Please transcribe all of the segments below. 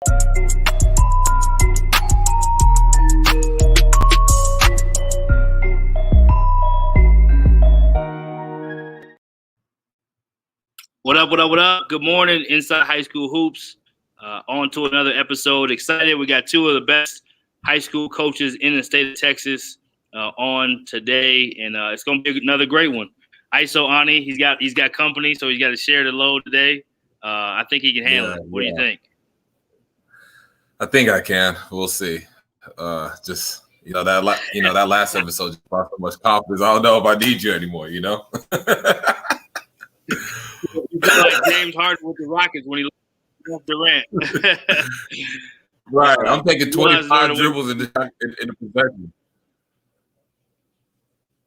What up, what up, what up? Good morning, Inside High School Hoops. On to another episode. Excited. We got two of the best high school coaches in the state of Texas on today, and it's going to be another great one. ISO Ani, he's got company, so he's got to share the load today. I think he can handle it. What do you think? I think I can. We'll see. That last episode just brought so much confidence. I don't know if I need you anymore. You know. You feel like James Harden with the Rockets when he left Durant. Right. I'm taking 25 dribbles in the possession.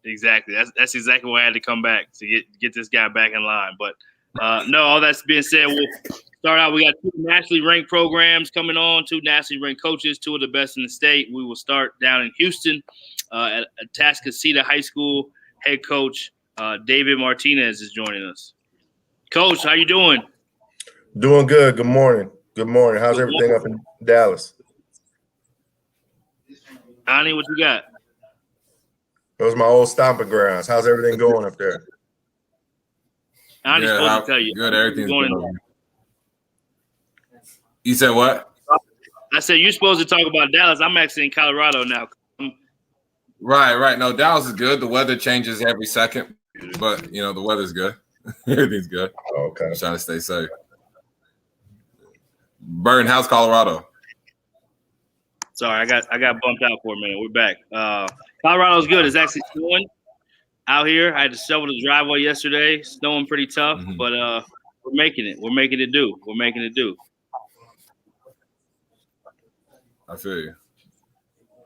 Exactly. That's exactly why I had to come back to get this guy back in line. But no, all that's being said, we'll start out. We got two nationally ranked programs coming on, two nationally ranked coaches, two of the best in the state. We will start down in Houston at Atascocita High School. Head coach David Martinez is joining us. Coach, how you doing? Doing good. Good morning. Good morning. How's everything up in Dallas? Ani, what you got? Those are my old stomping grounds. How's everything going up there? Ani's supposed to tell you. Good. Everything's going. You said what? I said you're supposed to talk about Dallas. I'm actually in Colorado now. Right. No, Dallas is good. The weather changes every second, but the weather's good. Everything's good. Okay. I'm trying to stay safe. Burton, how's Colorado? Sorry, I got bumped out for a minute. We're back. Colorado's good. It's actually snowing out here. I had to shovel the driveway yesterday. Snowing pretty tough, but we're making it. We're making it do. I feel you.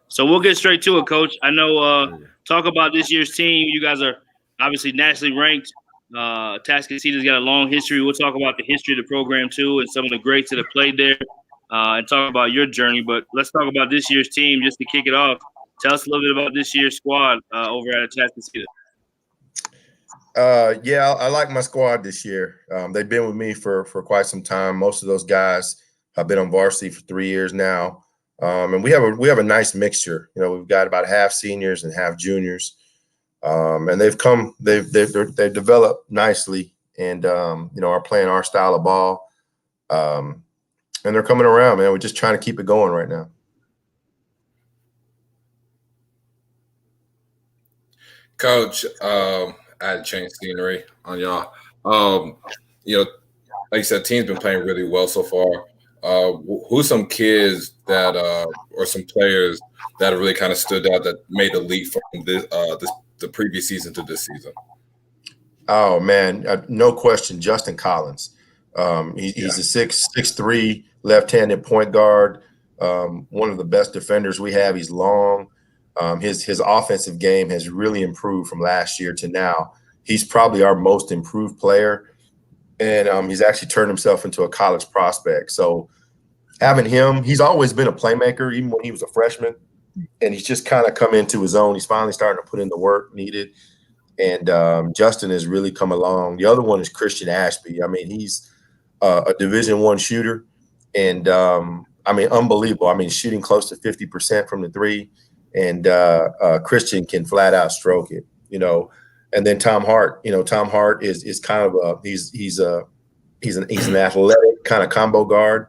So we'll get straight to it, Coach. I know. Talk about this year's team. You guys are obviously nationally ranked. Atascocita's got a long history. We'll talk about the history of the program too, and some of the greats that have played there, and talk about your journey. But let's talk about this year's team just to kick it off. Tell us a little bit about this year's squad over at Atascocita. Yeah, I like my squad this year. They've been with me for quite some time. Most of those guys have been on varsity for 3 years now, and we have a nice mixture. We've got about half seniors and half juniors. And they've developed nicely and, are playing our style of ball. And they're coming around, man. We're just trying to keep it going right now. Coach, I had to change scenery on y'all. Like you said, team's been playing really well so far. Who's some kids that or some players that have really kind of stood out that made the leap from the previous season to this season? Oh man, no question, Justin Collins. He's a 6'3" left-handed point guard. One of the best defenders we have. He's long. His offensive game has really improved from last year to now. He's probably our most improved player, and he's actually turned himself into a college prospect. So having him, he's always been a playmaker, even when he was a freshman. And he's just kind of come into his own. He's finally starting to put in the work needed. And Justin has really come along. The other one is Christian Ashby. I mean, he's a Division I shooter. And, unbelievable. I mean, shooting close to 50% from the three. And Christian can flat out stroke it, And then Tom Hart. Tom Hart is kind of he's an athletic kind of combo guard.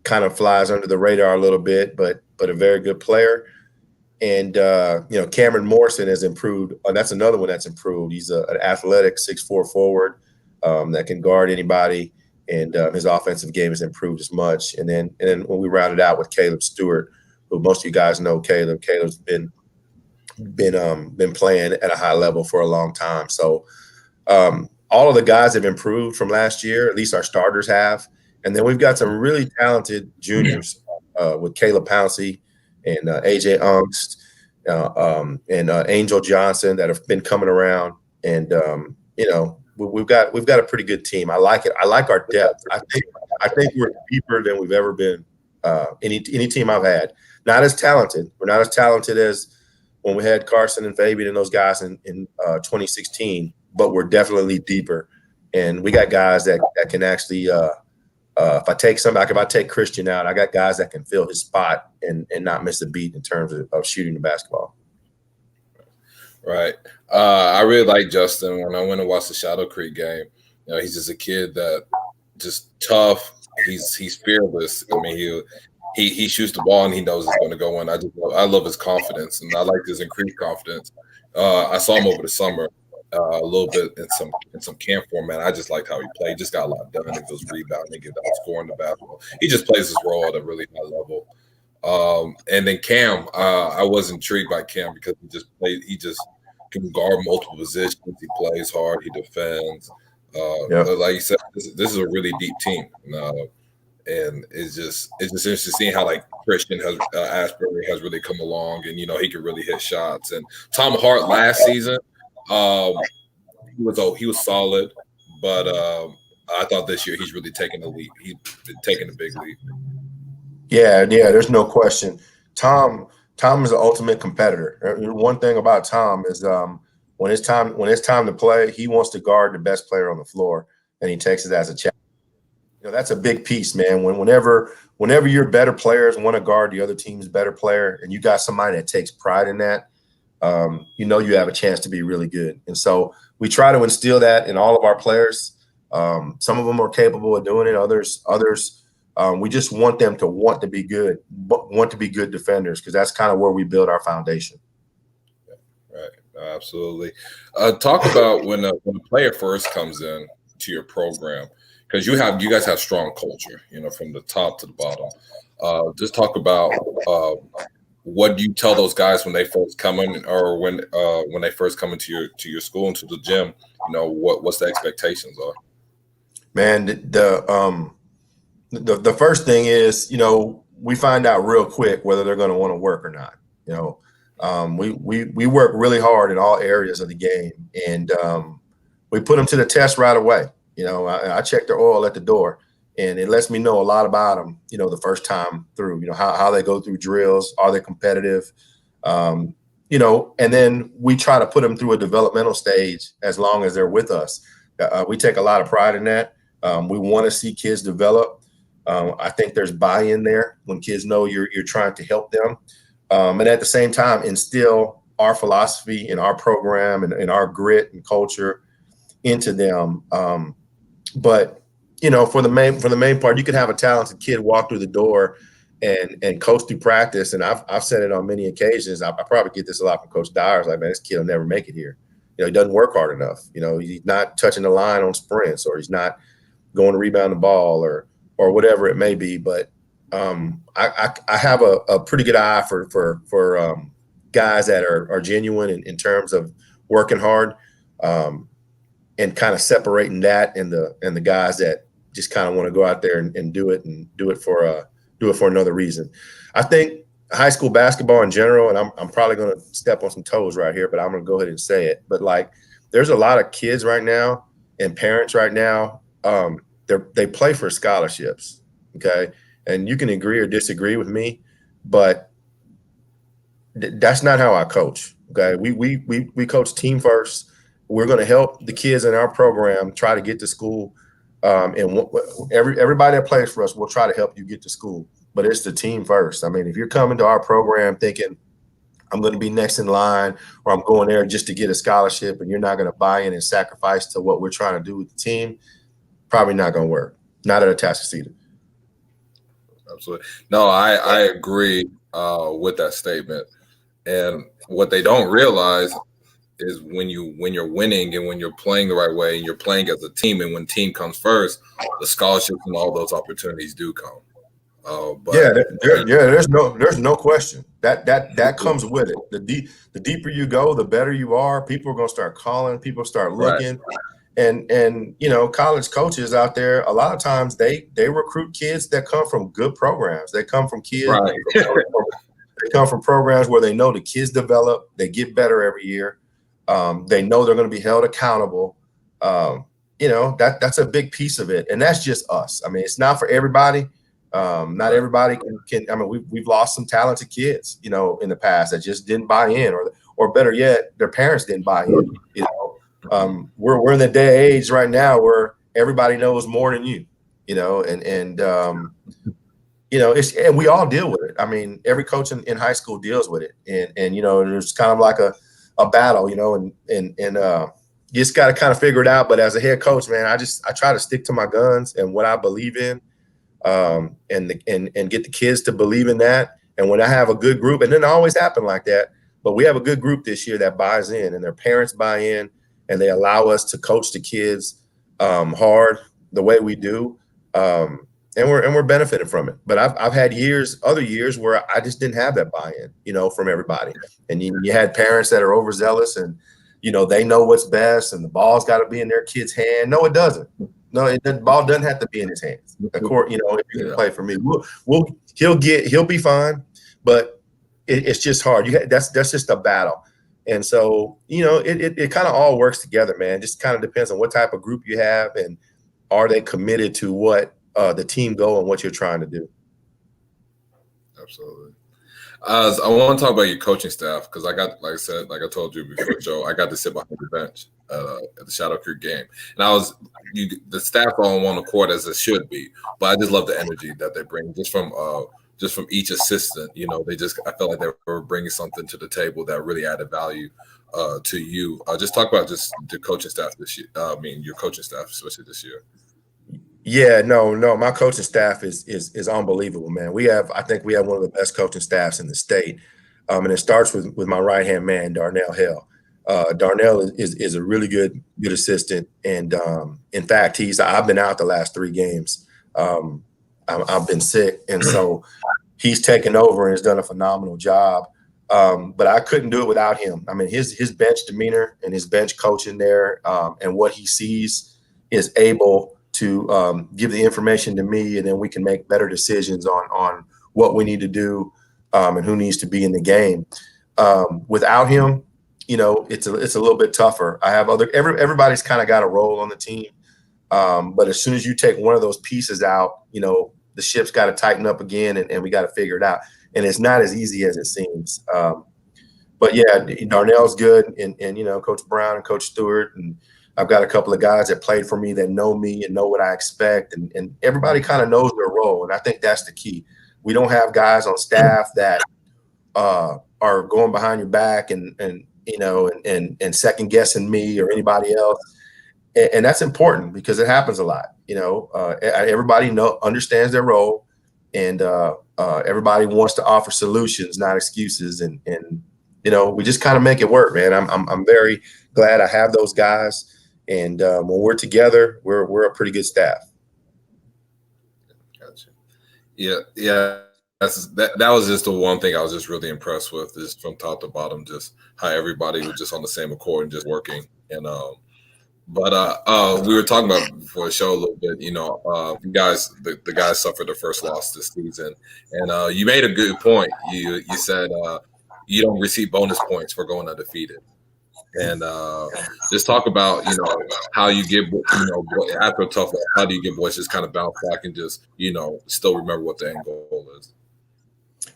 Kind of flies under the radar a little bit, but a very good player. And, Cameron Morrison has improved. That's another one that's improved. He's an athletic 6'4" forward that can guard anybody. And his offensive game has improved as much. And then when we rounded out with Caleb Stewart, who most of you guys know Caleb's been playing at a high level for a long time. So all of the guys have improved from last year, at least our starters have. And then we've got some really talented juniors with Caleb Pouncey and AJ Ungst and Angel Johnson that have been coming around. And we've got a pretty good team. I like it. I like our depth. I think we're deeper than we've ever been. Any team I've had. Not as talented. We're not as talented as when we had Carson and Fabian and those guys in 2016, but we're definitely deeper. And we got guys that can actually If I take Christian out, I got guys that can fill his spot and not miss a beat in terms of shooting the basketball. Right. I really like Justin. When I went and watched the Shadow Creek game, he's just a kid that just tough. He's fearless. I mean, he shoots the ball and he knows it's going to go in. I love his confidence, and I like his increased confidence. I saw him over the summer a little bit in some camp format. I just liked how he played. He just got a lot done. He was rebounding, he got scoring the basketball. He just plays his role at a really high level. And then Cam, I was intrigued by Cam because he just can guard multiple positions. He plays hard. He defends. Like you said, this is a really deep team. And it's just interesting seeing how like Christian Asbury has really come along, and he can really hit shots. And Tom Hart last season, he was solid, but I thought this year he's really taking the lead. He's taking the big lead. Yeah, there's no question. Tom is the ultimate competitor. One thing about Tom is when it's time to play, he wants to guard the best player on the floor, and he takes it as a challenge. That's a big piece, man. Whenever your better players want to guard the other team's better player, and you got somebody that takes pride in that, you have a chance to be really good. And so we try to instill that in all of our players. Some of them are capable of doing it. Others, we just want them to want to be good defenders, because that's kind of where we build our foundation. Right, absolutely. Talk about when a player first comes in to your program, because you guys have strong culture, from the top to the bottom. Just talk about what do you tell those guys when they first come in, or when they first come into your school, into the gym? What's the expectations are? Man, the first thing is, we find out real quick whether they're going to want to work or not. We work really hard in all areas of the game, and we put them to the test right away. I check their oil at the door, and it lets me know a lot about them, the first time through, how they go through drills, are they competitive, and then we try to put them through a developmental stage as long as they're with us. We take a lot of pride in that. We want to see kids develop. I think there's buy-in there when kids know you're trying to help them. And at the same time, instill our philosophy and our program and our grit and culture into them. But for the main part, you can have a talented kid walk through the door and coach through practice. And I've said it on many occasions. I probably get this a lot from Coach Dyer's, like, man, this kid will never make it here. He doesn't work hard enough. He's not touching the line on sprints, or he's not going to rebound the ball, or whatever it may be. But I have a pretty good eye for guys that are genuine in terms of working hard, and kind of separating that and the guys that just kind of want to go out there and do it for another reason. I think high school basketball in general, and I'm probably going to step on some toes right here, but I'm going to go ahead and say it. But like, there's a lot of kids right now and parents right now. They play for scholarships. Okay. And you can agree or disagree with me, but that's not how I coach. Okay. We coach team first. We're going to help the kids in our program try to get to school. And everybody that plays for us will try to help you get to school, but it's the team first. I mean, if you're coming to our program thinking I'm going to be next in line, or I'm going there just to get a scholarship, and you're not going to buy in and sacrifice to what we're trying to do with the team, probably not going to work. Not at Atascocita. Absolutely. No, I agree with that statement. And what they don't realize is when you're winning and when you're playing the right way and you're playing as a team, and when team comes first, the scholarships and all those opportunities do come. There's no question that comes with it. The deeper you go, the better you are. People are going to start calling. People start looking. Right. And college coaches out there, a lot of times they recruit kids that come from good programs. They come from kids. Right. They come from programs where they know the kids develop. They get better every year. They know they're going to be held accountable. That's a big piece of it, and that's just us. I mean, it's not for everybody. Not everybody can. I mean, we've lost some talented kids, in the past that just didn't buy in, or better yet, their parents didn't buy in. We're in the day age right now where everybody knows more than you. and we all deal with it. I mean, every coach in high school deals with it, and there's kind of like a battle, and you just got to kind of figure it out. But as a head coach, man, I try to stick to my guns and what I believe in, and get the kids to believe in that. And when I have a good group, and it doesn't always happen like that, but we have a good group this year that buys in, and their parents buy in, and they allow us to coach the kids hard the way we do. And we're benefiting from it. But I've had other years where I just didn't have that buy-in, from everybody. And you had parents that are overzealous, and they know what's best, and the ball's got to be in their kid's hand. No, it doesn't. No, the ball doesn't have to be in his hands. Of course, if you can play for me, he'll be fine. But it's just hard. That's just a battle. And so it kind of all works together, man. Just kind of depends on what type of group you have, and are they committed to what the team goal and what you're trying to do. Absolutely. I want to talk about your coaching staff, because like I told you before, Joe, I got to sit behind the bench at the Shadow Creek game, and the staff all on one accord, as it should be. But I just love the energy that they bring, just from each assistant. I felt like they were bringing something to the table that really added value to you. Just talk about just the coaching staff this year. Your coaching staff, especially this year. Yeah, no, my coaching staff is unbelievable, man. I think we have one of the best coaching staffs in the state, and it starts with my right hand man, Darnell Hill. Darnell is a really good assistant, and in fact, I've been out the last 3 games. I've been sick, and so he's taken over and has done a phenomenal job. But I couldn't do it without him. I mean, his bench demeanor and his bench coaching there, and what he sees, is able to give the information to me, and then we can make better decisions on what we need to do, and who needs to be in the game. Without him, it's a little bit tougher. I have everybody's kind of got a role on the team, but as soon as you take one of those pieces out, the ship's got to tighten up again, and we got to figure it out. And it's not as easy as it seems. But yeah, Darnell's good, and Coach Brown and Coach Stewart, and I've got a couple of guys that played for me that know me and know what I expect, and everybody kind of knows their role, and I think that's the key. We don't have guys on staff that are going behind your back and second guessing me or anybody else, and that's important because it happens a lot. Everybody understands their role, and everybody wants to offer solutions, not excuses, and we just kind of make it work, man. I'm very glad I have those guys. And when we're together, we're a pretty good staff. Gotcha. Yeah. That was just the one thing I was just really impressed with, is from top to bottom, just how everybody was just on the same accord and just working. And but we were talking about before the show a little bit. You guys, the guys suffered their first loss this season, and you made a good point. You said you don't receive bonus points for going undefeated. And just talk about, how you get, after a tough loss, how do you get boys just kind of bounce back and just, still remember what the end goal is?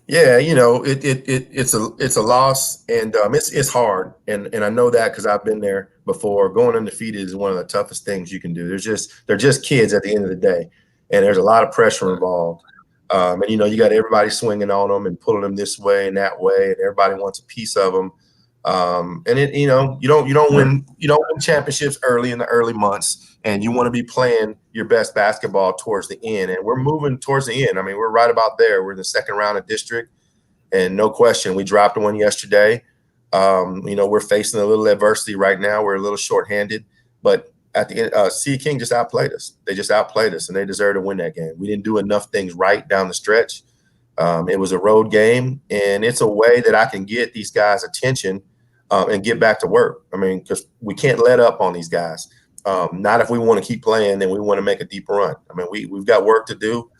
Yeah, it's a loss, and it's hard, and I know that because I've been there before. Going undefeated is one of the toughest things you can do. They're just kids at the end of the day, and there's a lot of pressure involved. And you got everybody swinging on them and pulling them this way and that way, and everybody wants a piece of them. And you don't win championships early in the early months, and you want to be playing your best basketball towards the end. And we're moving towards the end. I mean, we're right about there. We're in the second round of district, and no question, we dropped one yesterday. We're facing a little adversity right now. We're a little shorthanded, but at the end, C King just outplayed us. They just outplayed us, and they deserve to win that game. We didn't do enough things right down the stretch. It was a road game, and it's a way that I can get these guys' attention and get back to work. I mean, because we can't let up on these guys. Not if we want to keep playing and we want to make a deep run. I mean, we've got work to do.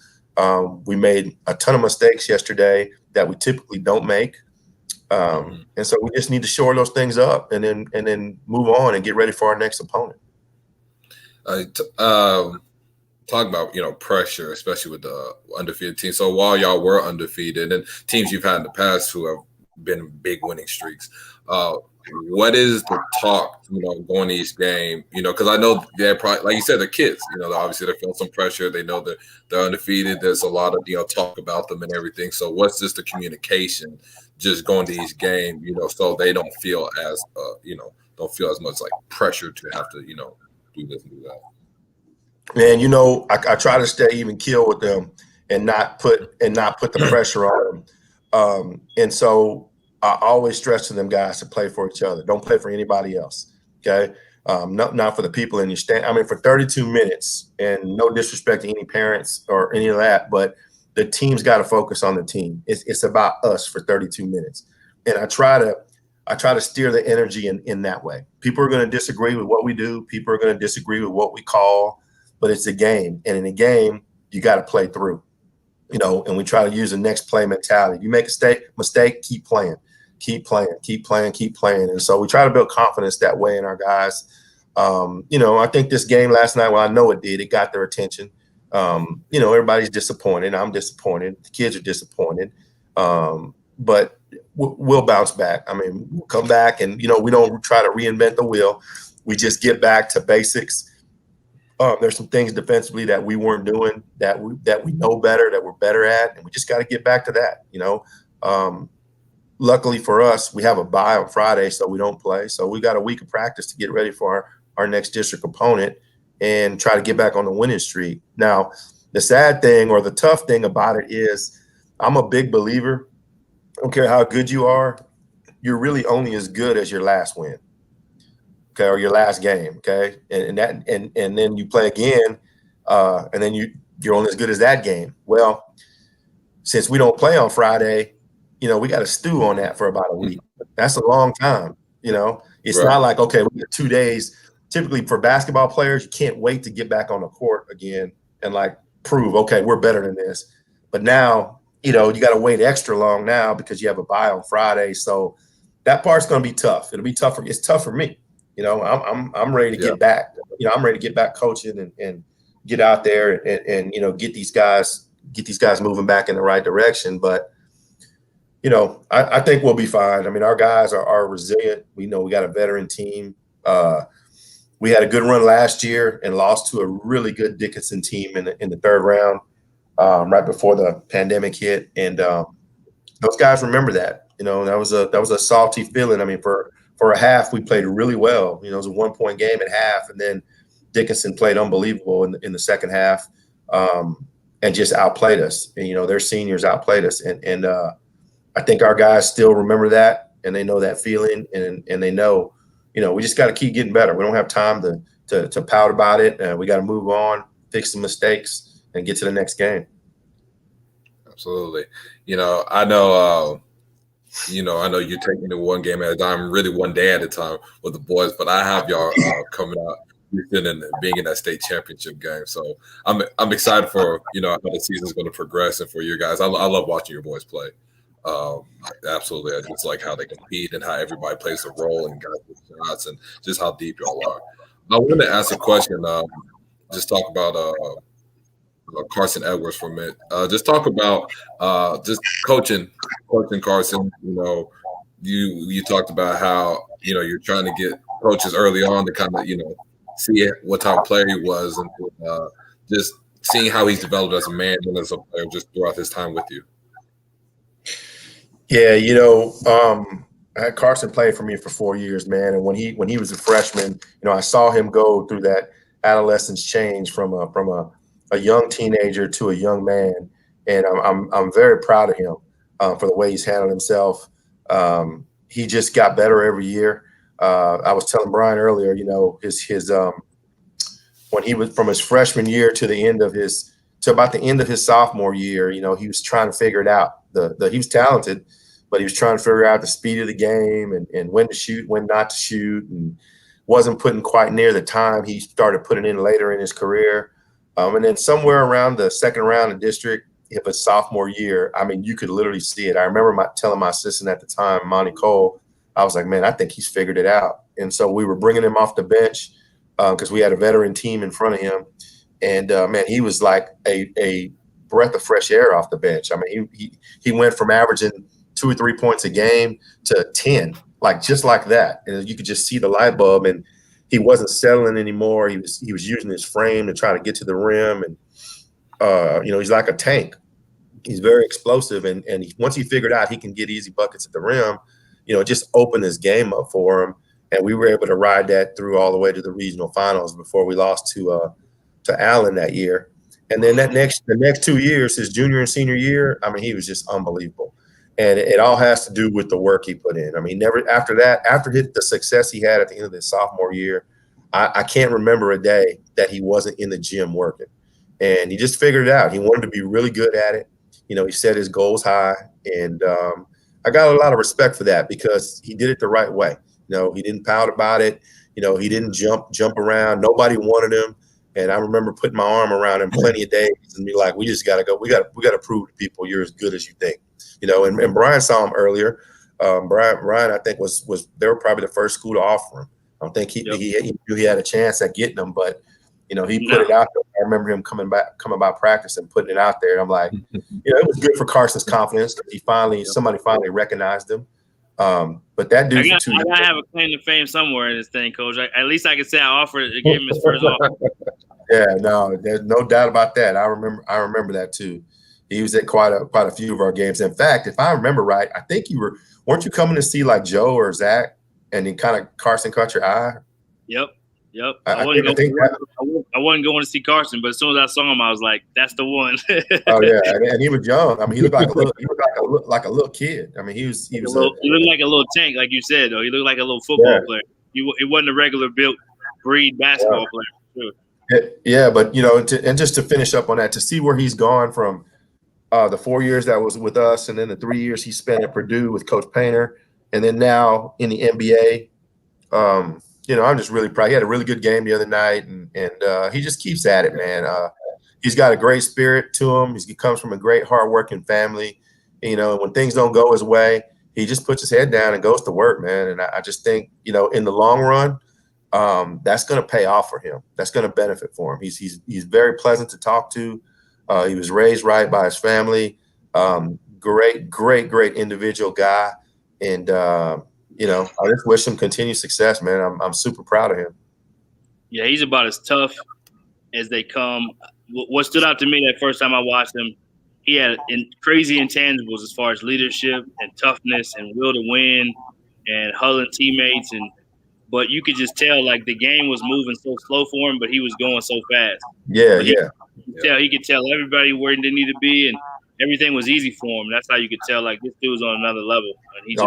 We made a ton of mistakes yesterday that we typically don't make. And so we just need to shore those things up and then move on and get ready for our next opponent. Talk about, pressure, especially with the undefeated team. So while y'all were undefeated and teams you've had in the past who have been big winning streaks, what is the talk going to each game, because I know they're probably, like you said, they're kids, obviously they feel some pressure. They know that they're undefeated. There's a lot of, talk about them and everything. So what's just the communication just going to each game, so they don't feel as, don't feel as much like pressure to have to, do this and do that. Man, I try to stay even keel with them and not put the pressure on them. And so I always stress to them guys to play for each other. Don't play for anybody else. Okay. Not for the people in your stand. I mean, for 32 minutes, and no disrespect to any parents or any of that, but the team's got to focus on the team. It's about us for 32 minutes. And I try to steer the energy in that way. People are going to disagree with what we do. People are going to disagree with what we call, but it's a game. And in a game, you got to play through, and we try to use the next play mentality. If you make a mistake, keep playing. Keep playing. And so we try to build confidence that way in our guys. I think this game last night, well, I know it did. It got their attention. Everybody's disappointed. I'm disappointed. The kids are disappointed. But we'll bounce back. I mean, we'll come back and, we don't try to reinvent the wheel. We just get back to basics. There's some things defensively that we weren't doing that we know better, that we're better at. And we just got to get back to that, Luckily for us, we have a bye on Friday, so we don't play. So we got a week of practice to get ready for our next district opponent and try to get back on the winning streak. Now, the sad thing or the tough thing about it is I'm a big believer. I don't care how good you are. You're really only as good as your last win, okay, or your last game, okay? And then you play again, and then you're only as good as that game. Well, since we don't play on Friday, we got to stew on that for about a week. That's a long time. It's right. Not like, okay, we got 2 days. Typically for basketball players, you can't wait to get back on the court again and prove, okay, we're better than this. But now, you got to wait extra long now because you have a bye on Friday. So that part's going to be tough. It'll be tougher. It's tough for me. I'm ready to get back. I'm ready to get back coaching and get out there and get these guys moving back in the right direction. But I think we'll be fine. I mean, our guys are resilient. We know we got a veteran team. We had a good run last year and lost to a really good Dickinson team in the third round, right before the pandemic hit. And those guys remember that. That was a salty feeling. I mean, for a half, we played really well. It was a 1-point game at half, and then Dickinson played unbelievable in the second half, and just outplayed us. And their seniors outplayed us, and I think our guys still remember that, and they know that feeling, and they know, we just got to keep getting better. We don't have time to pout about it. We got to move on, fix some mistakes, and get to the next game. Absolutely. I know you're taking it one game at a time, really one day at a time with the boys, but I have y'all coming out and being in that state championship game. So I'm excited for, how the season's going to progress and for you guys. I love watching your boys play. Absolutely. I just like how they compete and how everybody plays a role and guys with shots and just how deep y'all are. I wanted to ask a question. Just talk about Carson Edwards for a minute. Just talk about just coaching Carson. You talked about how you're trying to get coaches early on to kind of see what type of player he was, and just seeing how he's developed as a man and as a player just throughout his time with you. Yeah, I had Carson play for me for 4 years, man. And when he was a freshman, I saw him go through that adolescence change from a young teenager to a young man, and I'm very proud of him for the way he's handled himself. He just got better every year. I was telling Brian earlier, his when he was from his freshman year to about the end of his sophomore year, he was trying to figure it out. He was talented, but he was trying to figure out the speed of the game and when to shoot, when not to shoot, and wasn't putting quite near the time he started putting in later in his career. And then somewhere around the second round of district, of his sophomore year, I mean, you could literally see it. I remember telling my assistant at the time, Monty Cole, I was like, man, I think he's figured it out. And so we were bringing him off the bench because we had a veteran team in front of him. And, man, he was like a breath of fresh air off the bench. I mean, he went from averaging 2 or 3 points a game to 10 like just like that. And you could just see the light bulb, and he wasn't settling anymore. He was using his frame to try to get to the rim, and he's like a tank. He's very explosive, and once he figured out he can get easy buckets at the rim, it just opened his game up for him, and we were able to ride that through all the way to the regional finals before we lost to Allen that year. And then the next 2 years, his junior and senior year, I mean, he was just unbelievable. And it all has to do with the work he put in. I mean, never after the success he had at the end of his sophomore year, I can't remember a day that he wasn't in the gym working. And he just figured it out. He wanted to be really good at it. He set his goals high. And I got a lot of respect for that because he did it the right way. He didn't pout about it. He didn't jump around. Nobody wanted him. And I remember putting my arm around him plenty of days and be like, we just got to go. We got to prove to people you're as good as you think. And Brian saw him earlier. Brian, I think they were probably the first school to offer him. I don't think he knew he had a chance at getting them, but he put it out there. I remember him coming by practice and putting it out there. And I'm like, it was good for Carson's confidence because somebody finally recognized him. But that dude, I gotta have a claim to fame somewhere in this thing, Coach. At least I can say I offered to give him his first offer. Yeah, no, there's no doubt about that. I remember that too. He was at quite a few of our games. In fact, if I remember right, I think weren't you coming to see like Joe or Zach, and then kind of Carson caught your eye? Yep. I wasn't going to see Carson, but as soon as I saw him, I was like, "That's the one." Oh yeah, and he was young. I mean, he looked like a little kid. I mean, he looked like a little tank, like you said. Though he looked like a little football player. He wasn't a regular built breed basketball player. Sure. Yeah, but and just to finish up on that, to see where he's gone from the 4 years that was with us, and then the 3 years he spent at Purdue with Coach Painter, and then now in the NBA. I'm just really proud. He had a really good game the other night, and he just keeps at it, man. He's got a great spirit to him. He comes from a great, hardworking family. And when things don't go his way, he just puts his head down and goes to work, man. And I just think, in the long run, that's going to pay off for him. That's going to benefit for him. He's very pleasant to talk to. He was raised right by his family. Great individual guy, and I just wish him continued success, man. I'm super proud of him. Yeah, he's about as tough as they come. What stood out to me that first time I watched him, he had crazy intangibles as far as leadership and toughness and will to win and huddling teammates. But you could just tell, like, the game was moving so slow for him, but he was going so fast. He could tell everybody where they needed to be, and everything was easy for him. That's how you could tell, like, this dude's on another level. And he just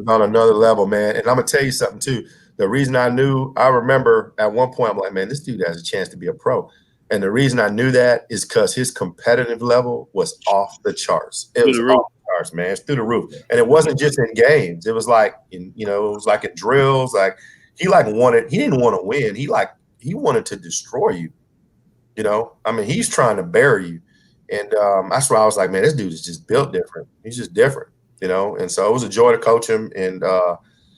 on another level, man. And I'm going to tell you something, too. The reason I remember at one point, I'm like, man, this dude has a chance to be a pro. And the reason I knew that is because his competitive level was off the charts. It was off the charts, man. It's through the roof. And it wasn't just in games. It was like, it was like in drills. Like, he didn't want to win. He wanted to destroy you. I mean, he's trying to bury you. And that's why I was like, man, this dude is just built different. He's just different, And so it was a joy to coach him. And,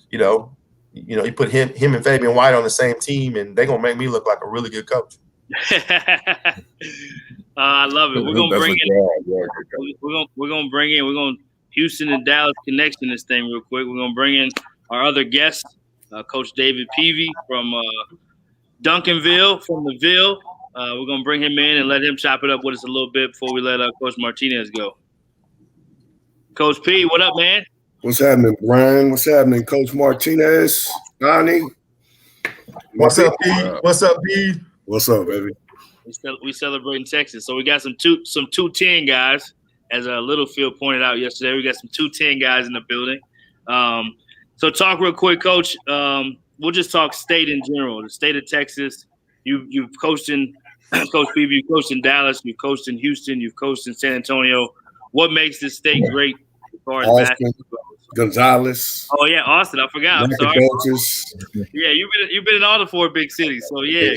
he put him and Fabian White on the same team, and they're going to make me look like a really good coach. I love it. We're going to bring in Houston and Dallas connection this thing real quick. We're going to bring in our other guest, Coach David Peavy from Duncanville, from the Ville. We're going to bring him in and let him chop it up with us a little bit before we let Coach Martinez go. Coach P, what up, man? What's happening, Brian? What's happening, Coach Martinez? Donnie? What's up, P? What's up, P? What's up, baby? We celebrating Texas. So we got some 210 guys, as Littlefield pointed out yesterday. We got some 210 guys in the building. So talk real quick, Coach. We'll just talk state in general, the state of Texas. You've coached in Coach Peavy, you've coached in Dallas, you've coached in Houston, you've coached in San Antonio. What makes this state great as far as basketball goes? Gonzalez. Oh yeah, Austin. I forgot. I'm sorry. Yeah, you've been in all the 4 big cities. So yeah,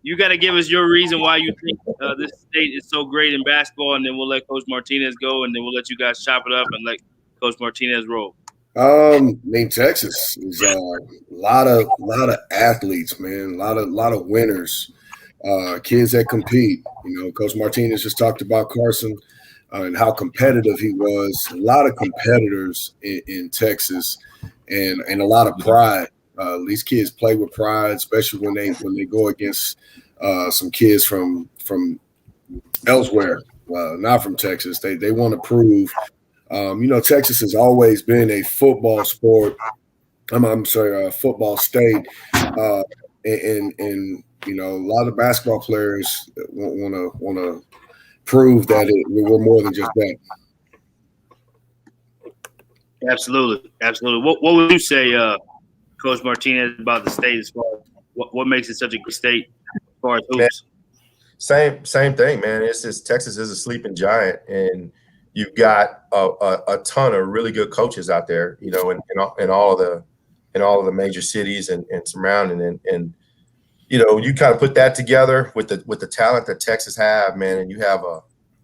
you got to give us your reason why you think this state is so great in basketball, and then we'll let Coach Martinez go, and then we'll let you guys chop it up and let Coach Martinez roll. Texas is a lot of athletes, man. A lot of winners, kids that compete. Coach Martinez just talked about Carson and how competitive he was. A lot of competitors in Texas, and a lot of pride. These kids play with pride, especially when they go against some kids from elsewhere, not from Texas. They want to prove. Texas has always been a football sport. I'm sorry, football state, and a lot of basketball players want to prove that we're more than just that. Absolutely. What would you say, Coach Martinez, about the state as far as what makes it such a great state as far as hoops? Same thing, man. It's just Texas is a sleeping giant, and you've got a ton of really good coaches out there, in all of the major cities and surrounding, and you kind of put that together with the talent that Texas have, man, and you have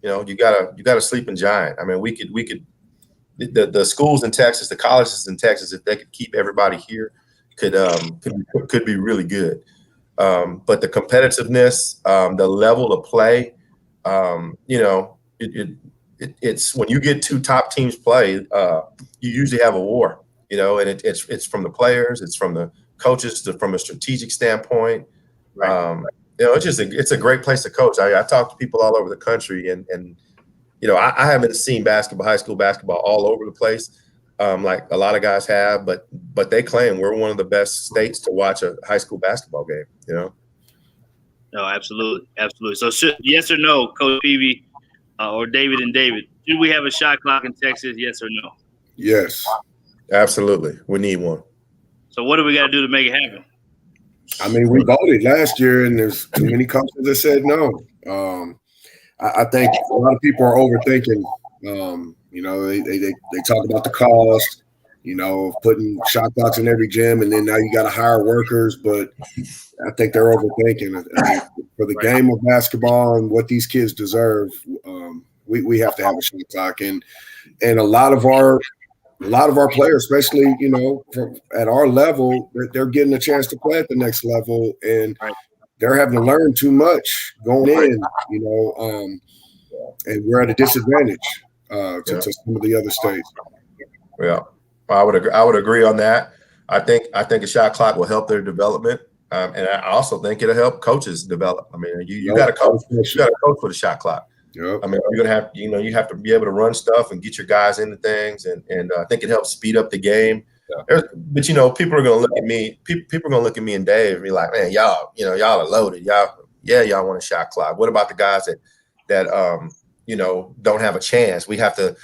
you got a sleeping giant. I mean, we could the schools in Texas, the colleges in Texas, if they could keep everybody here, could be really good. But the competitiveness, the level of play, it's when you get two top teams play, you usually have a war, and it's from the players, it's from the coaches, from a strategic standpoint. Right. It's a great place to coach. I talk to people all over the country, and I haven't seen high school basketball all over the place, like a lot of guys have, but they claim we're one of the best states to watch a high school basketball game. No, absolutely. So, yes or no, Coach Peavy or David and David, should we have a shot clock in Texas? Yes or no? Yes, absolutely. We need one. So, what do we got to do to make it happen? I mean, we voted last year, and there's too many coaches that said no. I think a lot of people are overthinking. They talk about the cost, putting shot clocks in every gym, and then now you got to hire workers. But I think they're overthinking. For the game of basketball and what these kids deserve, we have to have a shot clock, and a lot of our players, especially from at our level, they're getting a chance to play at the next level, and they're having to learn too much going in, and we're at a disadvantage to some of the other states. Yeah, I would agree on that. I think a shot clock will help their development, and I also think it'll help coaches develop. I mean, you got to coach. You got to coach for the shot clock. Yep. I mean, you're gonna have you have to be able to run stuff and get your guys into things, and I think it helps speed up the game. Yeah. But people are gonna look at me. People are gonna look at me and Dave and be like, "Man, y'all are loaded. Y'all want a shot clock. What about the guys that don't have a chance? We have to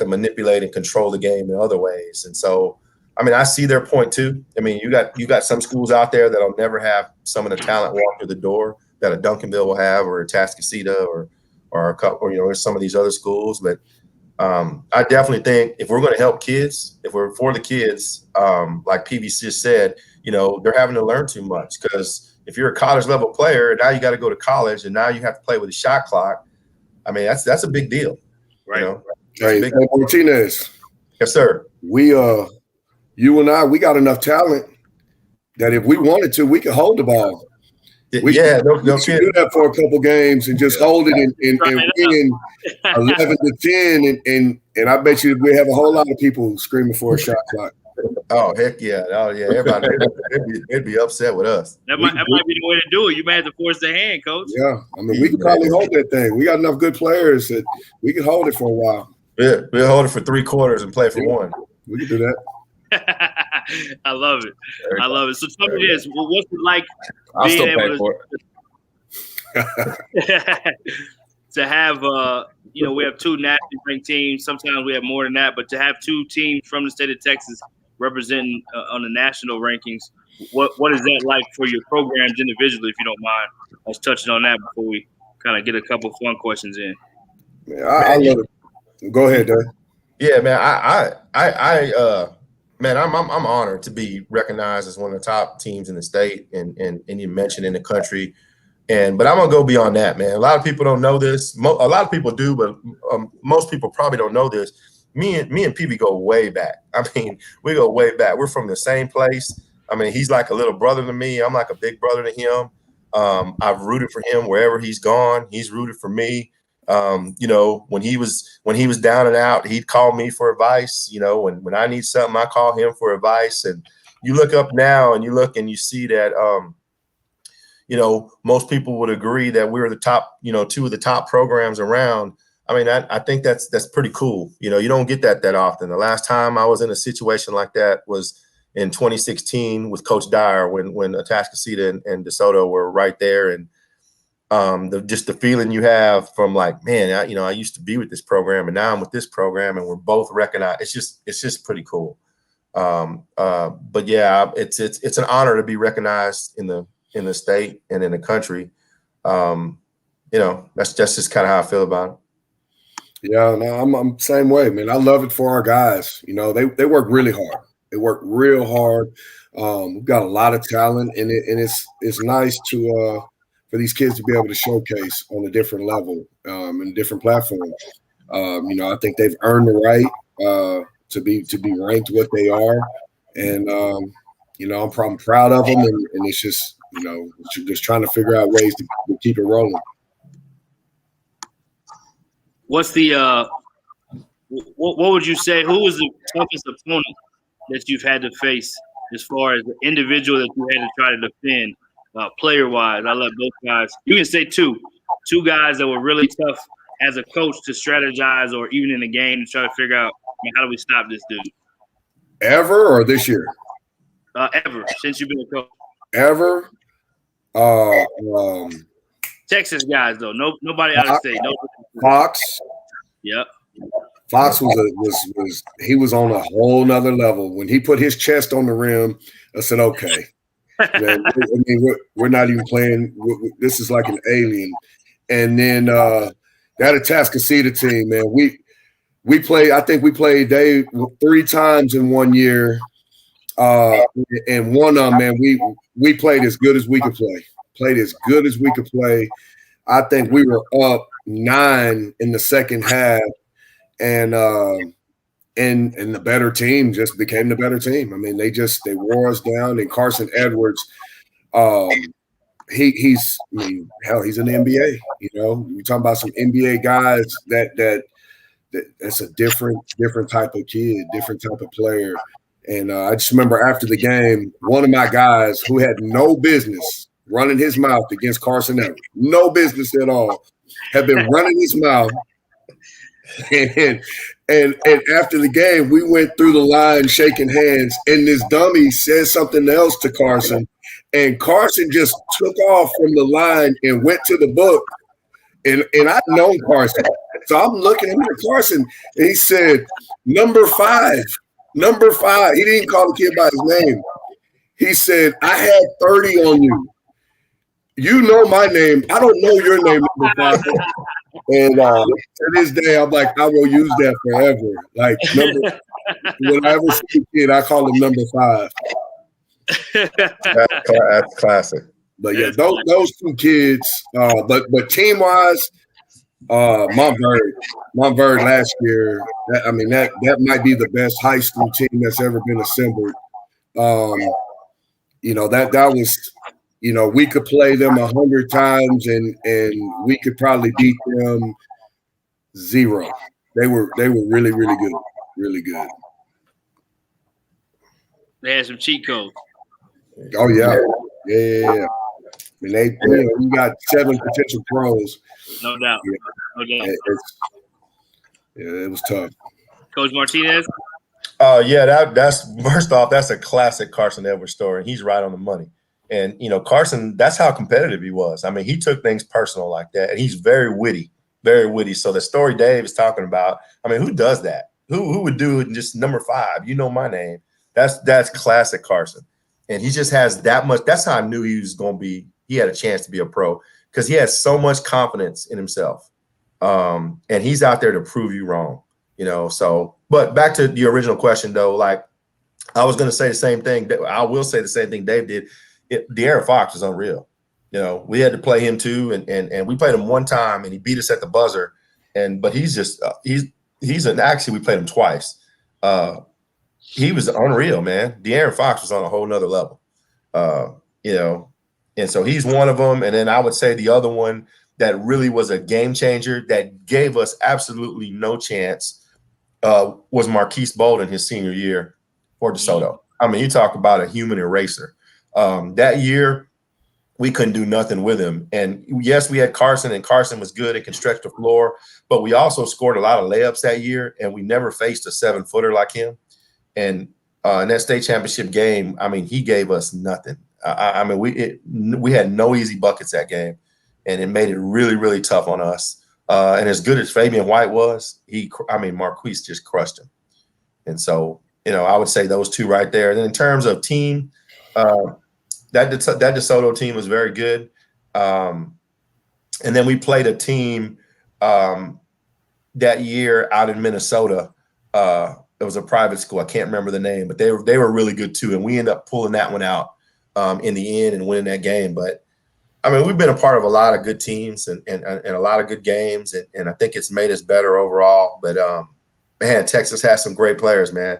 manipulate and control the game in other ways." And so, I mean, I see their point too. I mean, you got some schools out there that'll never have some of the talent walk through the door that a Duncanville will have, or a Tascasita, or a couple, some of these other schools. But I definitely think if we're going to help kids, if we're for the kids, like PV just said, they're having to learn too much, because if you're a college level player, now you got to go to college, and now you have to play with a shot clock. I mean, that's a big deal. Right. Hey, Martinez. Yes, sir. You and I, we got enough talent that if we wanted to, we could hold the ball. We should do that for a couple games and just hold it and win 11-10, and I bet you we have a whole lot of people screaming for a shot clock. Oh heck yeah! Everybody they'd be upset with us. That might be the way to do it. You may have to force their hand, coach. Yeah, I mean, we could probably hold that thing. We got enough good players that we could hold it for a while. Yeah, we'll hold it for 3 quarters and play for 1. We can do that. I love it. So tell me this: what's it like I'll being still able to have we have 2 nationally ranked teams. Sometimes we have more than that, but to have 2 teams from the state of Texas representing on the national rankings, what is that like for your programs individually, if you don't mind us touching on that before we kind of get a couple fun questions in? Yeah, I love it. Go ahead, Dave. Yeah, man. I'm honored to be recognized as one of the top teams in the state, and you mentioned in the country. But I'm gonna go beyond that, man. A lot of people don't know this. A lot of people do, but most people probably don't know this. Me and PB go way back. I mean, we go way back. We're from the same place. I mean, he's like a little brother to me. I'm like a big brother to him. I've rooted for him wherever he's gone. He's rooted for me. You know, when he was down and out, he'd call me for advice. You know, when I need something, I call him for advice. And you look up now and you look and you see that, you know, most people would agree that we're the top, you know, 2 of the top programs around. I mean, I think that's pretty cool. You know, you don't get that often. The last time I was in a situation like that was in 2016 with Coach Dyer when Atascocita and DeSoto were right there. And just the feeling you have from like, man, I used to be with this program and now I'm with this program and we're both recognized. It's just pretty cool. But yeah, it's an honor to be recognized in the state and in the country. You know, that's just kind of how I feel about it. Yeah, no, I'm same way, man. I love it for our guys. You know, they work really hard. They work real hard. We've got a lot of talent, and it's nice to for these kids to be able to showcase on a different level and different platforms. You know, I think they've earned the right to be ranked what they are, and you know, I'm proud of them, and it's just, you know, just trying to figure out ways to keep it rolling. What's the what would you say? Who was the toughest opponent that you've had to face as far as the individual that you had to try to defend, player wise? I love both guys. You can say two guys that were really tough as a coach to strategize, or even in the game to try to figure out, how do we stop this dude? Ever or this year? Ever since you've been a coach. Ever. Texas guys though, nobody out of state. No. Fox. Yep. Fox he was on a whole nother level. When he put his chest on the rim, I said, okay. Man, I mean, we're not even playing. This is like an alien. And then that Atascocita team, man, we played. I think we played Dave 3 times in 1 year. And one of them, man, we played as good as we could play. Played as good as we could play. I think we were up 9 in the second half, and the better team just became the better team. I mean, they wore us down. And Carson Edwards, he's in the NBA. You know, we're talking about some NBA guys that's a different type of kid, different type of player. And I just remember after the game, one of my guys who had no business running his mouth against Carson Edwards, no business at all, had been running his mouth. And after the game, we went through the line shaking hands, and this dummy said something else to Carson, and Carson just took off from the line and went to the book. And I've known Carson, so I'm looking at Carson, and he said, "Number 5." Number 5. He didn't call the kid by his name. He said, "I had 30 on you. You know my name. I don't know your name, number 5." And to this day, I'm like, I will use that forever. Like, when I ever see a kid, I call him number 5. That's classic. But yeah, those 2 kids. But team wise, Montverde last year. That might be the best high school team that's ever been assembled. You know, that was. You know, we could play them 100 times and we could probably beat them 0. They were really, really good. Really good. They had some cheat codes. Oh yeah. Yeah. I mean, you got 7 potential pros. No doubt. Yeah, it was tough. Coach Martinez? Yeah, that's first off, that's a classic Carson Edwards story. He's right on the money. And, you know, Carson, that's how competitive he was. I mean, he took things personal like that, and he's very witty, very witty. So the story Dave is talking about, I mean, who does that? Who would do it just number 5? You know my name. That's classic Carson. And he just has that much. That's how I knew he was going to be. He had a chance to be a pro because he has so much confidence in himself. And he's out there to prove you wrong, you know. So, but back to the original question, though, like I was going to say the same thing. I will say the same thing Dave did. De'Aaron Fox is unreal. You know, we had to play him too, and we played him one time, and he beat us at the buzzer. But he's just actually we played him twice. He was unreal, man. De'Aaron Fox was on a whole nother level. You know, and so he's one of them. And then I would say the other one that really was a game changer that gave us absolutely no chance was Marquise Bolden his senior year for DeSoto. I mean, you talk about a human eraser. That year, we couldn't do nothing with him. And yes, we had Carson, and Carson was good and can stretch the floor, but we also scored a lot of layups that year, and we never faced a 7-footer like him. And in that state championship game, I mean, he gave us nothing. I mean, we had no easy buckets that game, and it made it really, really tough on us. And as good as Fabian White was, Marquise just crushed him. And so, I would say those two right there. And then in terms of team, that DeSoto team was very good. And then we played a team that year out in Minnesota. It was a private school. I can't remember the name, but they were really good too. And we ended up pulling that one out in the end and winning that game. But I mean, we've been a part of a lot of good teams and a lot of good games, and I think it's made us better overall. But man, Texas has some great players, man.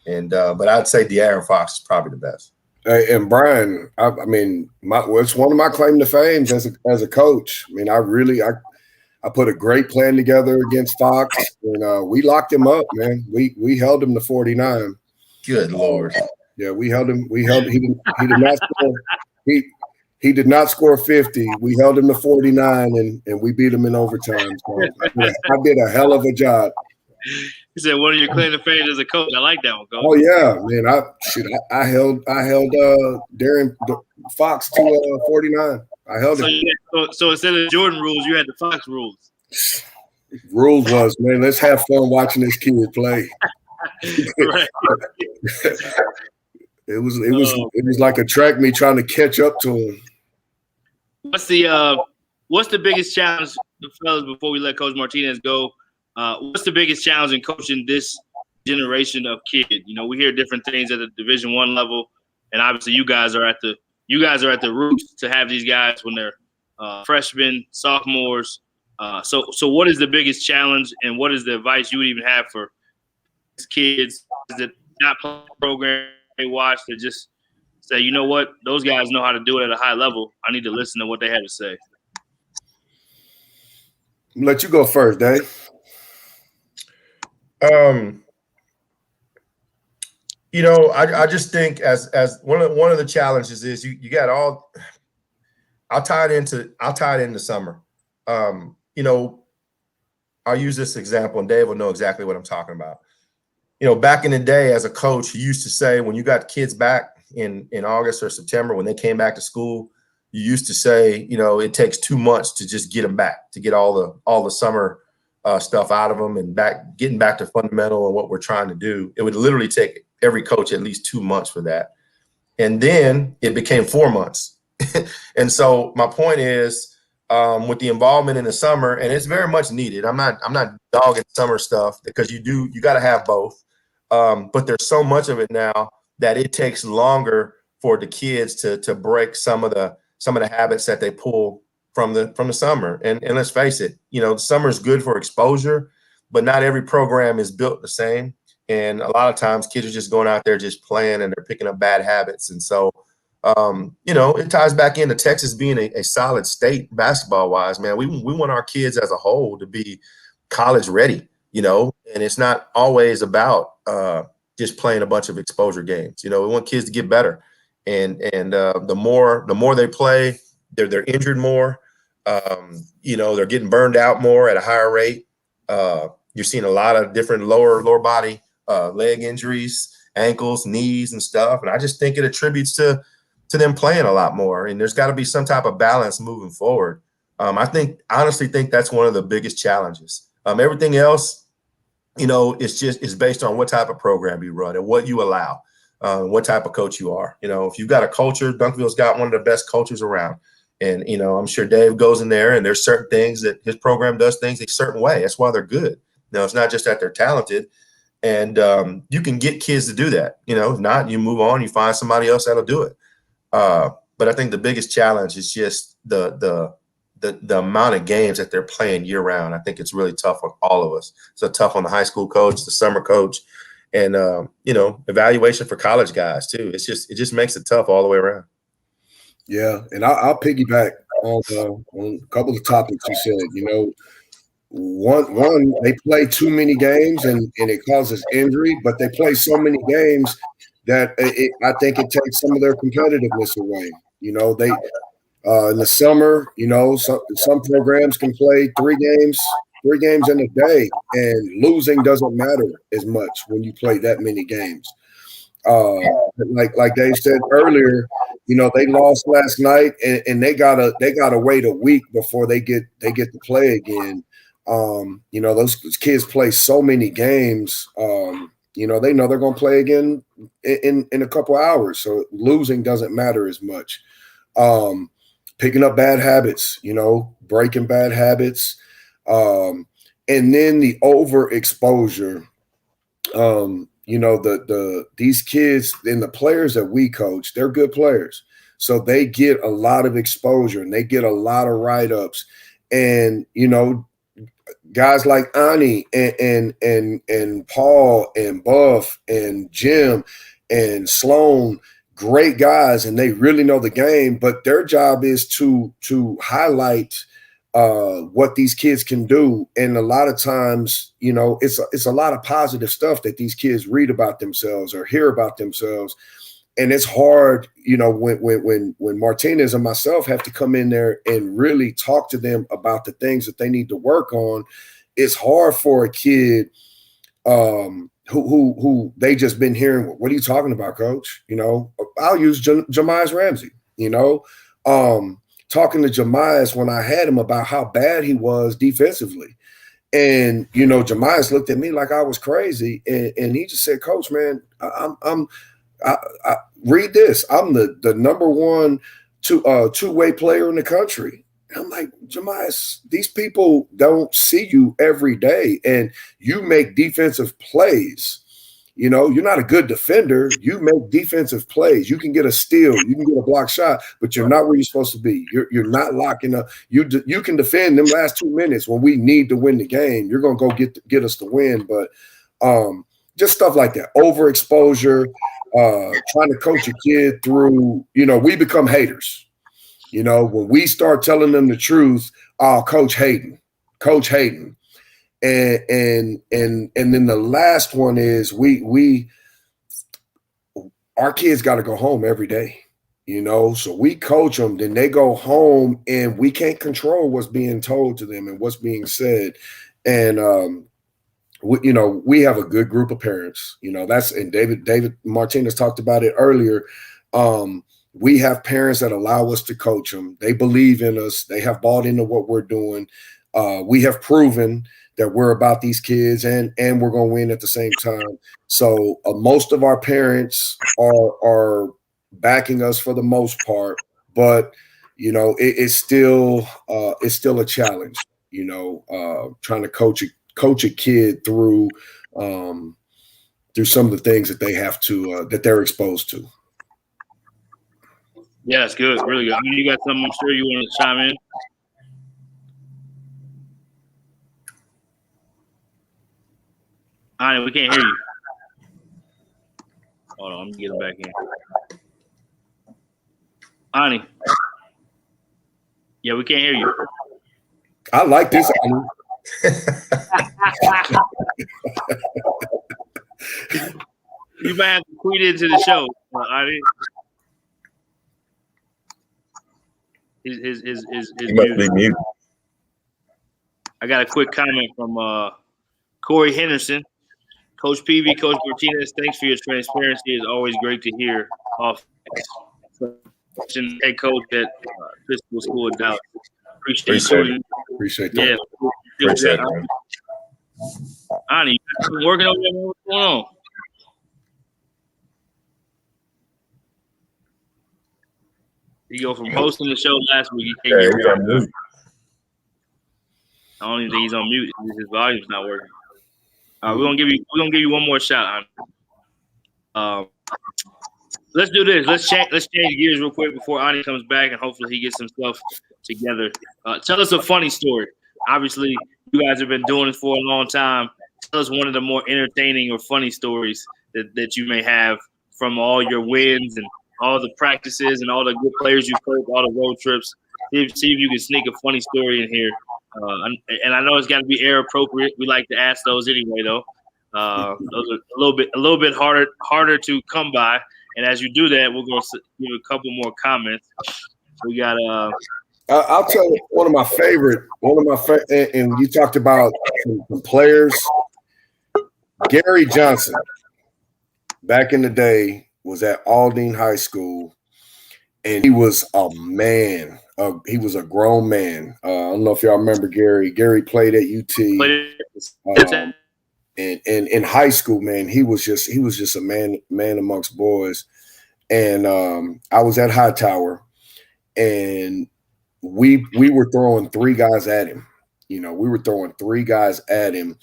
And but I'd say De'Aaron Fox is probably the best. Hey, and Brian, I mean, it's one of my claim to fame as a coach. I mean, I put a great plan together against Fox, and we locked him up, man. We held him to 49. Good Lord. Yeah, we held him. He did not score. He did not score 50. We held him to 49, and we beat him in overtime. So I did a hell of a job. He said, "One of your claim to fame as a coach." I like that one, Coach. Oh yeah, man. I held Darren Fox to 49. I held him. So instead of Jordan rules, you had the Fox rules. Rules was, man, let's have fun watching this kid play. Right. It was like a track meet trying to catch up to him. What's the biggest challenge, fellas, before we let Coach Martinez go? What's the biggest challenge in coaching this generation of kids? We hear different things at the Division I level, and obviously you guys are at the roots to have these guys when they're freshmen, sophomores. So what is the biggest challenge, and what is the advice you would even have for kids that not play the program they watch to just say, you know what, those guys know how to do it at a high level. I need to listen to what they have to say. I'll let you go first, Dave. I just think as one of the challenges is you got all. I'll tie it into summer. I'll use this example, and Dave will know exactly what I'm talking about. Back in the day, as a coach, you used to say when you got kids back in August or September when they came back to school, you used to say, it takes 2 months to just get them back, to get all the summer stuff out of them and getting back to fundamental and what we're trying to do. It would literally take every coach at least 2 months for that. And then it became 4 months. And so my point is, with the involvement in the summer, and it's very much needed. I'm not dogging summer stuff because you got to have both. But there's so much of it now that it takes longer for the kids to break some of the habits that they pull from the summer. And let's face it, the summer is good for exposure, but not every program is built the same. And a lot of times kids are just going out there just playing and they're picking up bad habits. And so, it ties back into Texas being a solid state basketball wise, man. We want our kids as a whole to be college ready, and it's not always about just playing a bunch of exposure games. We want kids to get better. And the more they play, they're injured more. They're getting burned out more at a higher rate. You're seeing a lot of different lower body leg injuries, ankles, knees, and stuff. And I just think it attributes to them playing a lot more. And there's got to be some type of balance moving forward. I honestly think that's one of the biggest challenges. Everything else, it's based on what type of program you run and what you allow, what type of coach you are. If you've got a culture, Duncanville's got one of the best cultures around. And, I'm sure Dave goes in there and there's certain things that his program does things a certain way. That's why they're good. It's not just that they're talented. And you can get kids to do that. If not, you move on, you find somebody else that'll do it. But I think the biggest challenge is just the amount of games that they're playing year round. I think it's really tough on all of us. So tough on the high school coach, the summer coach, and evaluation for college guys too. It just makes it tough all the way around. Yeah, and I'll piggyback on a couple of topics you said. You know, one they play too many games and it causes injury, but they play so many games that I think it takes some of their competitiveness away. You know, they in the summer, you know, some programs can play three games in a day, and losing doesn't matter as much when you play that many games. Like Dave said earlier, you know, they lost last night, and they gotta wait a week before they get to play again. You know, those kids play so many games. You know they're going to play again in a couple hours, so losing doesn't matter as much. Picking up bad habits, you know, breaking bad habits, and then the overexposure. You know, these kids and the players that we coach, they're good players, so they get a lot of exposure and they get a lot of write-ups, and you know, guys like Ani and Paul and Buff and Jim and Sloan, great guys, and they really know the game, but their job is to highlight what these kids can do. And a lot of times, you know, it's a lot of positive stuff that these kids read about themselves or hear about themselves. And it's hard, you know, when Martinez and myself have to come in there and really talk to them about the things that they need to work on. It's hard for a kid who they just been hearing, what are you talking about, coach? You know, I'll use Jemias Ramsey, you know, talking to Jemias when I had him about how bad he was defensively. And, you know, Jemias looked at me like I was crazy. And he just said, Coach, man, I read this. I'm the number one two-way player in the country. And I'm like, Jemias, these people don't see you every day, and you make defensive plays. You know, you're not a good defender. You make defensive plays. You can get a steal, you can get a block shot, but you're not where you're supposed to be. You're not locking up. You can defend them last 2 minutes when we need to win the game. You're gonna go get us to win, but just stuff like that. Overexposure. Trying to coach a kid through, you know, we become haters. You know, when we start telling them the truth, Coach Hayden. And then the last one is our kids got to go home every day, you know, so we coach them, then they go home and we can't control what's being told to them and what's being said. And, you know, we have a good group of parents, you know, and David Martinez talked about it earlier. We have parents that allow us to coach them. They believe in us. They have bought into what we're doing. We have proven that we're about these kids and we're going to win at the same time. So most of our parents are backing us for the most part, but you know, it's still a challenge, you know, trying to coach a kid through some of the things that they have to that they're exposed to. Yeah, it's good, really good. I mean, you got something I'm sure you want to chime in. Ani, we can't hear you. Hold on, let me get him back in. Ani. Yeah, we can't hear you. I like this. You might have to tweet into the show, Ani. His mute. I got a quick comment from Corey Henderson. Coach PV, Coach Martinez, thanks for your transparency. It's always great to hear off head coach at Fiscal School of Dallas. Appreciate that. Yeah. Appreciate it. Ani, you been working over there? What's going on? You go from hosting the show last week. He can't get on. I don't even think he's on mute. His volume's not working. We're gonna give you one more shot. Let's do this. Let's change gears real quick before Ani comes back, and hopefully he gets some stuff together. Tell us a funny story. Obviously, you guys have been doing this for a long time. Tell us one of the more entertaining or funny stories that you may have from all your wins and all the practices and all the good players you coached, all the road trips. See if you can sneak a funny story in here. And I know it's got to be air appropriate. We like to ask those anyway, though. Those are a little bit harder to come by. And as you do that, we're going to give a couple more comments. We got I'll tell you one of my favorite, and you talked about some players. Gary Johnson, back in the day, was at Aldine High School, and he was a man. He was a grown man. I don't know if y'all remember Gary. Gary played at UT. And in high school, man, he was just a man amongst boys. And I was at Hightower, and we were throwing three guys at him. We were throwing three guys at him,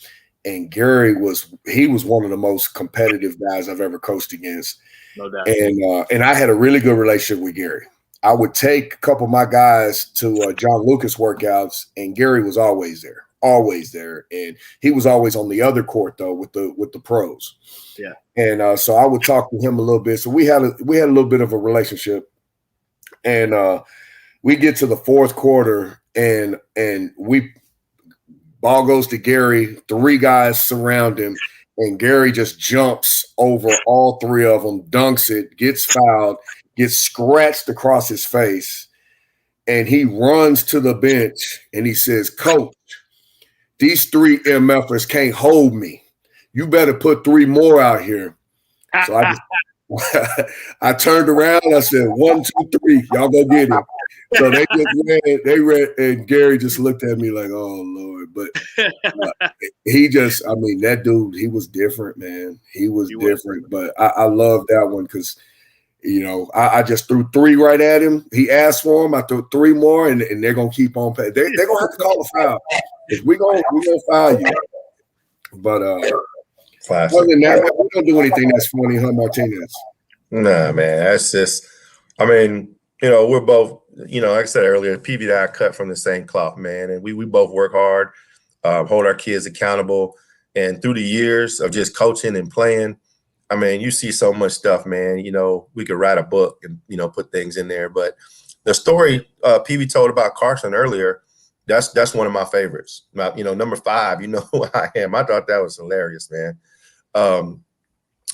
and Gary was one of the most competitive guys I've ever coached against. No doubt. And I had a really good relationship with Gary. I would take a couple of my guys to John Lucas workouts, and Gary was always there, and he was always on the other court though with the pros. Yeah. And so I would talk to him a little bit. So we had a little bit of a relationship, and we get to the fourth quarter, and ball goes to Gary. Three guys surround him, and Gary just jumps over all three of them, dunks it, gets fouled, gets scratched across his face, and he runs to the bench and he says, "Coach, these three MFers can't hold me. You better put three more out here." So I turned around. I said, 1, 2, 3. Y'all go get him. So they just ran, and Gary just looked at me like, "Oh Lord!" But that dude, he was different, man. He was different. But I love that one because, I just threw three right at him. He asked for them. I threw three more, and they're gonna keep on paying. They're gonna have to call a foul. We're gonna foul you. But other than that, we don't do anything that's funny, huh, Martinez? Nah, man. That's just, we're both, like I said earlier, PV and I are cut from the same cloth, man. And we both work hard, hold our kids accountable. And through the years of just coaching and playing, you see so much stuff, man. We could write a book and, put things in there. But the story PV told about Carson earlier, that's one of my favorites. Number 5, who I am. I thought that was hilarious, man.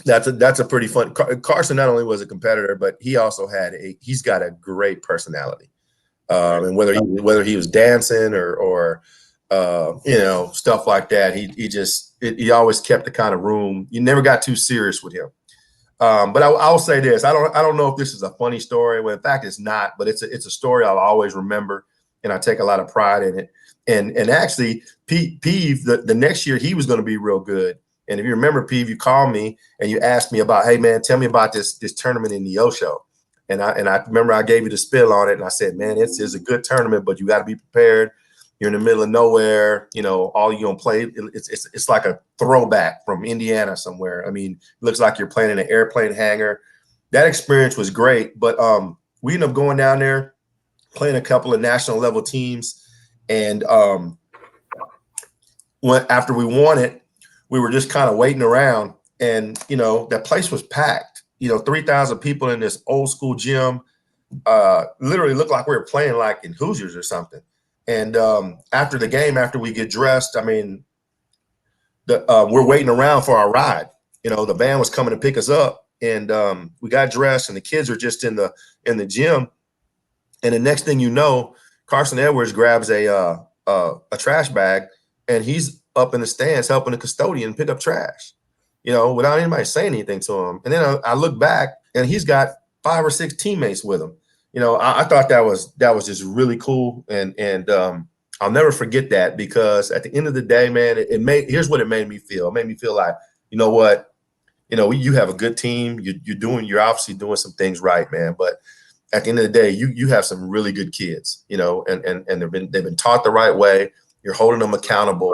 That's a pretty fun. Carson not only was a competitor, but he also he's got a great personality. And whether he was dancing or stuff like that, he always kept the kind of room. You never got too serious with him. But I'll say this: I don't know if this is a funny story. Well, in fact, it's not. But it's a story I'll always remember, and I take a lot of pride in it. And actually, Peeve, the next year he was going to be real good. And if you remember, Peeve, you called me and you asked me about, "Hey man, tell me about this tournament in Neosho." And I remember I gave you the spill on it, and I said, "Man, it's a good tournament, but you got to be prepared. You're in the middle of nowhere. All you're gonna play. It's like a throwback from Indiana somewhere. It looks like you're playing in an airplane hangar." That experience was great, but we ended up going down there, playing a couple of national level teams, and after we won it, we were just kind of waiting around, and that place was packed. 3,000 people in this old school gym. Literally looked like we were playing like in Hoosiers or something. And after the game, after we get dressed, we're waiting around for our ride. The van was coming to pick us up, and we got dressed, and the kids are just in the gym. And the next thing you know, Carson Edwards grabs a trash bag, and he's up in the stands helping the custodian pick up trash, without anybody saying anything to him. And then I look back, and he's got 5 or 6 teammates with him. I thought that was just really cool, and I'll never forget that, because at the end of the day, man, here's what it made me feel. It made me feel like, you know what, you have a good team. You're obviously doing some things right, man. But at the end of the day, you have some really good kids, and they've been taught the right way. You're holding them accountable.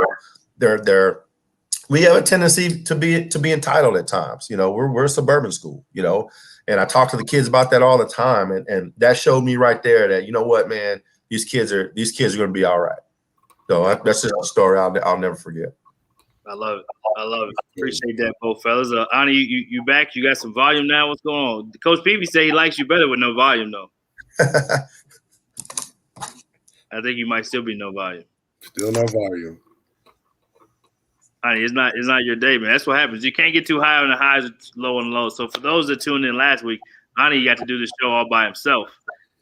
We have a tendency to be entitled at times. We're a suburban school, and I talk to the kids about that all the time. And that showed me right there that, you know what, man, these kids are going to be all right. So that's just a story I'll never forget. I love it. Appreciate that, both fellas. Ani, you back? You got some volume now? What's going on? Coach Peavy say he likes you better with no volume, though. I think you might still be no volume. Still no volume. Honey, it's not your day, man. That's what happens. You can't get too high on the highs, low on the lows. So for those that tuned in last week, Ani got to do the show all by himself.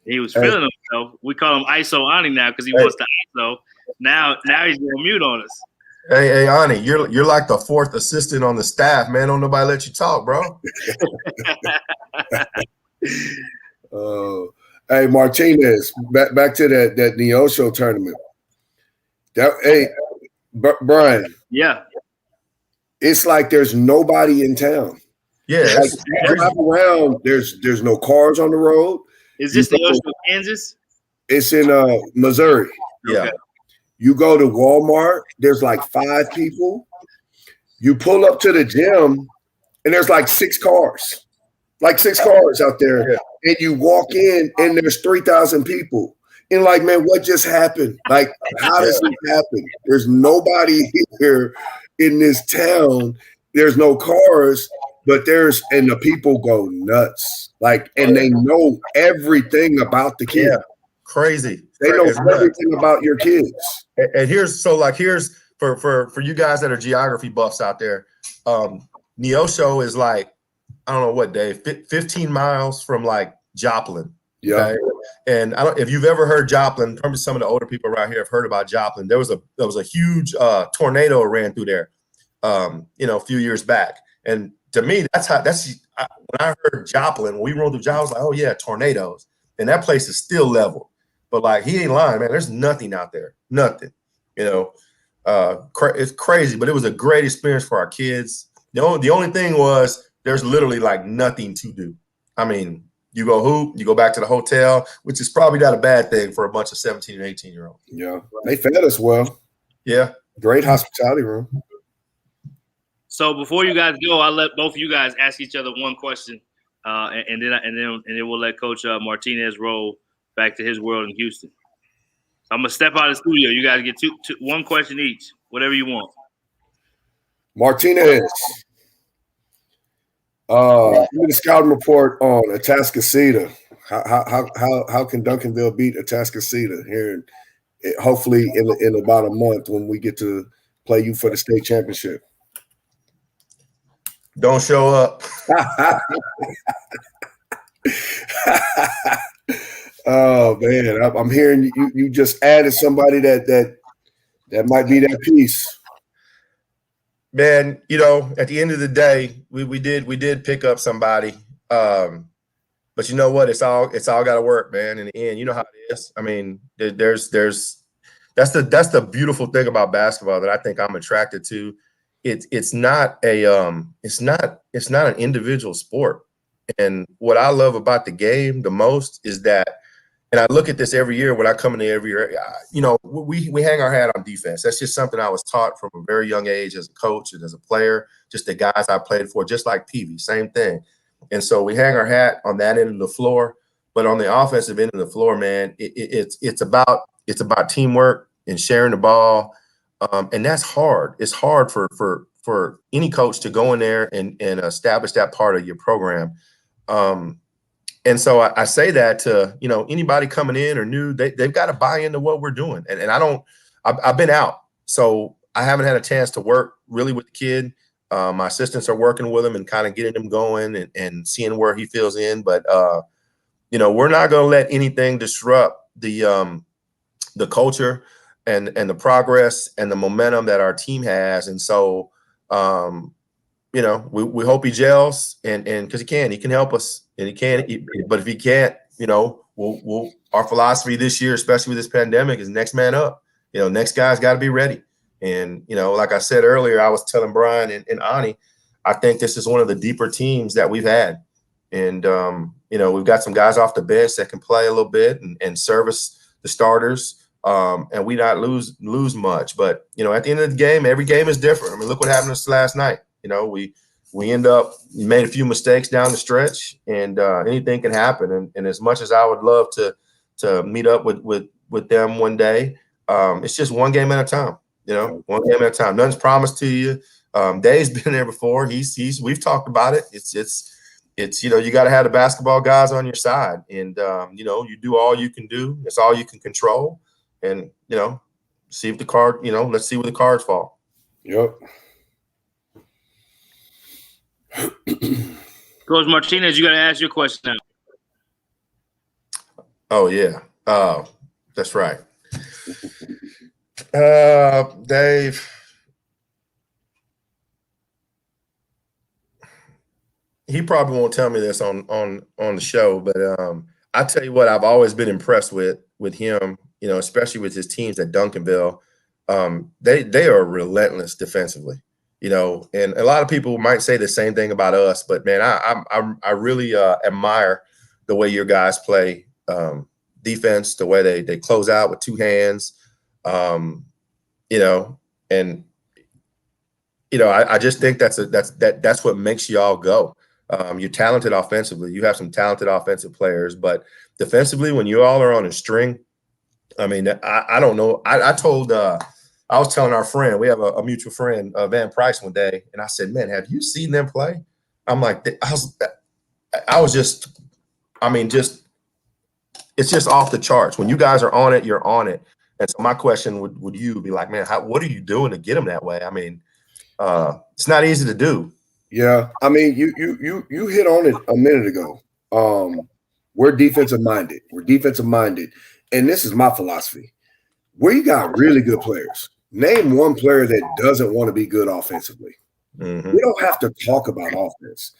He was feeling himself. We call him ISO Ani now because he wants to ISO. Now he's going mute on us. Hey, Ani, you're like the fourth assistant on the staff, man. Don't nobody let you talk, bro. Hey, Martinez, back to that Neosho tournament. Brian. Yeah. It's like there's nobody in town. Yeah. Like, drive around, there's no cars on the road. Is this Neosho, Kansas? It's in Missouri. Yeah. Okay. You go to Walmart, there's like 5 people. You pull up to the gym, and there's like 6 cars. Like 6 cars out there. Yeah. And you walk in, and there's 3,000 people. And like, man, what just happened? Like, how does this happen? There's nobody here in this town. There's no cars, but and the people go nuts. Like, and they know everything about the kids. Yeah. Crazy. They know everything about your kids. And here's for you guys that are geography buffs out there, Neosho is like, I don't know what, Dave, 15 miles from like Joplin. Yeah. Okay? And if you've ever heard Joplin, probably some of the older people around here have heard about Joplin. There was a huge tornado ran through there, a few years back. And to me, when I heard Joplin, when we rode through Joplin, I was like, oh yeah, tornadoes. And that place is still leveled. But like, he ain't lying, man. There's nothing out there, nothing. It's crazy, but it was a great experience for our kids. The only thing was there's literally like nothing to do. I mean, you go hoop, you go back to the hotel, which is probably not a bad thing for a bunch of 17 and 18-year-olds. Yeah, they fed us well. Yeah, great hospitality room. So before you guys go, I'll let both of you guys ask each other one question, and then we'll let Coach Martinez roll back to his world in Houston. I'm gonna step out of the studio. You guys get one question each, whatever you want. Martinez, give me the scouting report on Atascocita. How can Duncanville beat Atascocita here? Hopefully in about a month when we get to play you for the state championship. Don't show up. Oh man, I'm hearing you just added somebody that might be that piece. Man, at the end of the day, we did pick up somebody, but you know what? It's all got to work, man. In the end, you know how it is. I mean, that's the beautiful thing about basketball that I think I'm attracted to. It's not an individual sport, and what I love about the game the most is that. And I look at this every year when I come in every year, we hang our hat on defense. That's just something I was taught from a very young age as a coach and as a player, just the guys I played for, just like Peavy, same thing. And so we hang our hat on that end of the floor. But on the offensive end of the floor, man, it's about teamwork and sharing the ball. And that's hard. It's hard for any coach to go in there and establish that part of your program. And so I say that to, anybody coming in or new, they've got to buy into what we're doing. And I've been out, so I haven't had a chance to work really with the kid. My assistants are working with him and kind of getting him going and seeing where he feels in. But, we're not going to let anything disrupt the culture and the progress and the momentum that our team has. And so, we hope he gels and because he can help us. And he can, but if he can't, we'll our philosophy this year, especially with this pandemic, is next man up. Next guy's got to be ready. And like I said earlier, I was telling Brian and Ani, I think this is one of the deeper teams that we've had. And we've got some guys off the bench that can play a little bit and service the starters. And we not lose much. But at the end of the game, every game is different. I mean, look what happened to us last night. We end up made a few mistakes down the stretch, and anything can happen. And as much as I would love to meet up with them one day, it's just one game at a time. One game at a time. Nothing's promised to you. Dave's been there before. We've talked about it. It's you got to have the basketball guys on your side, and you do all you can do. It's all you can control. and see if the card, let's see where the cards fall. Yep. Coach Martinez, you got to ask your question now. Oh yeah. That's right. Dave. He probably won't tell me this on the show, but I tell you what, I've always been impressed with him, especially with his teams at Duncanville. They are relentless defensively, and a lot of people might say the same thing about us, but man, I really admire the way your guys play defense, the way they close out with two hands, and I just think that's what makes y'all go. You're talented offensively. You have some talented offensive players, but defensively, when you all are on a string, I mean, I don't know. I was telling our friend, we have a mutual friend, Van Price, one day, and I said, "Man, have you seen them play?" I'm like, I was just, it's just off the charts. When you guys are on it, you're on it. And so my question would you be like, man, what are you doing to get them that way? I mean, it's not easy to do. Yeah, I mean, you hit on it a minute ago. We're defensive minded. And this is my philosophy. We got really good players. Name one player that doesn't want to be good offensively. Mm-hmm. We don't have to talk about offense.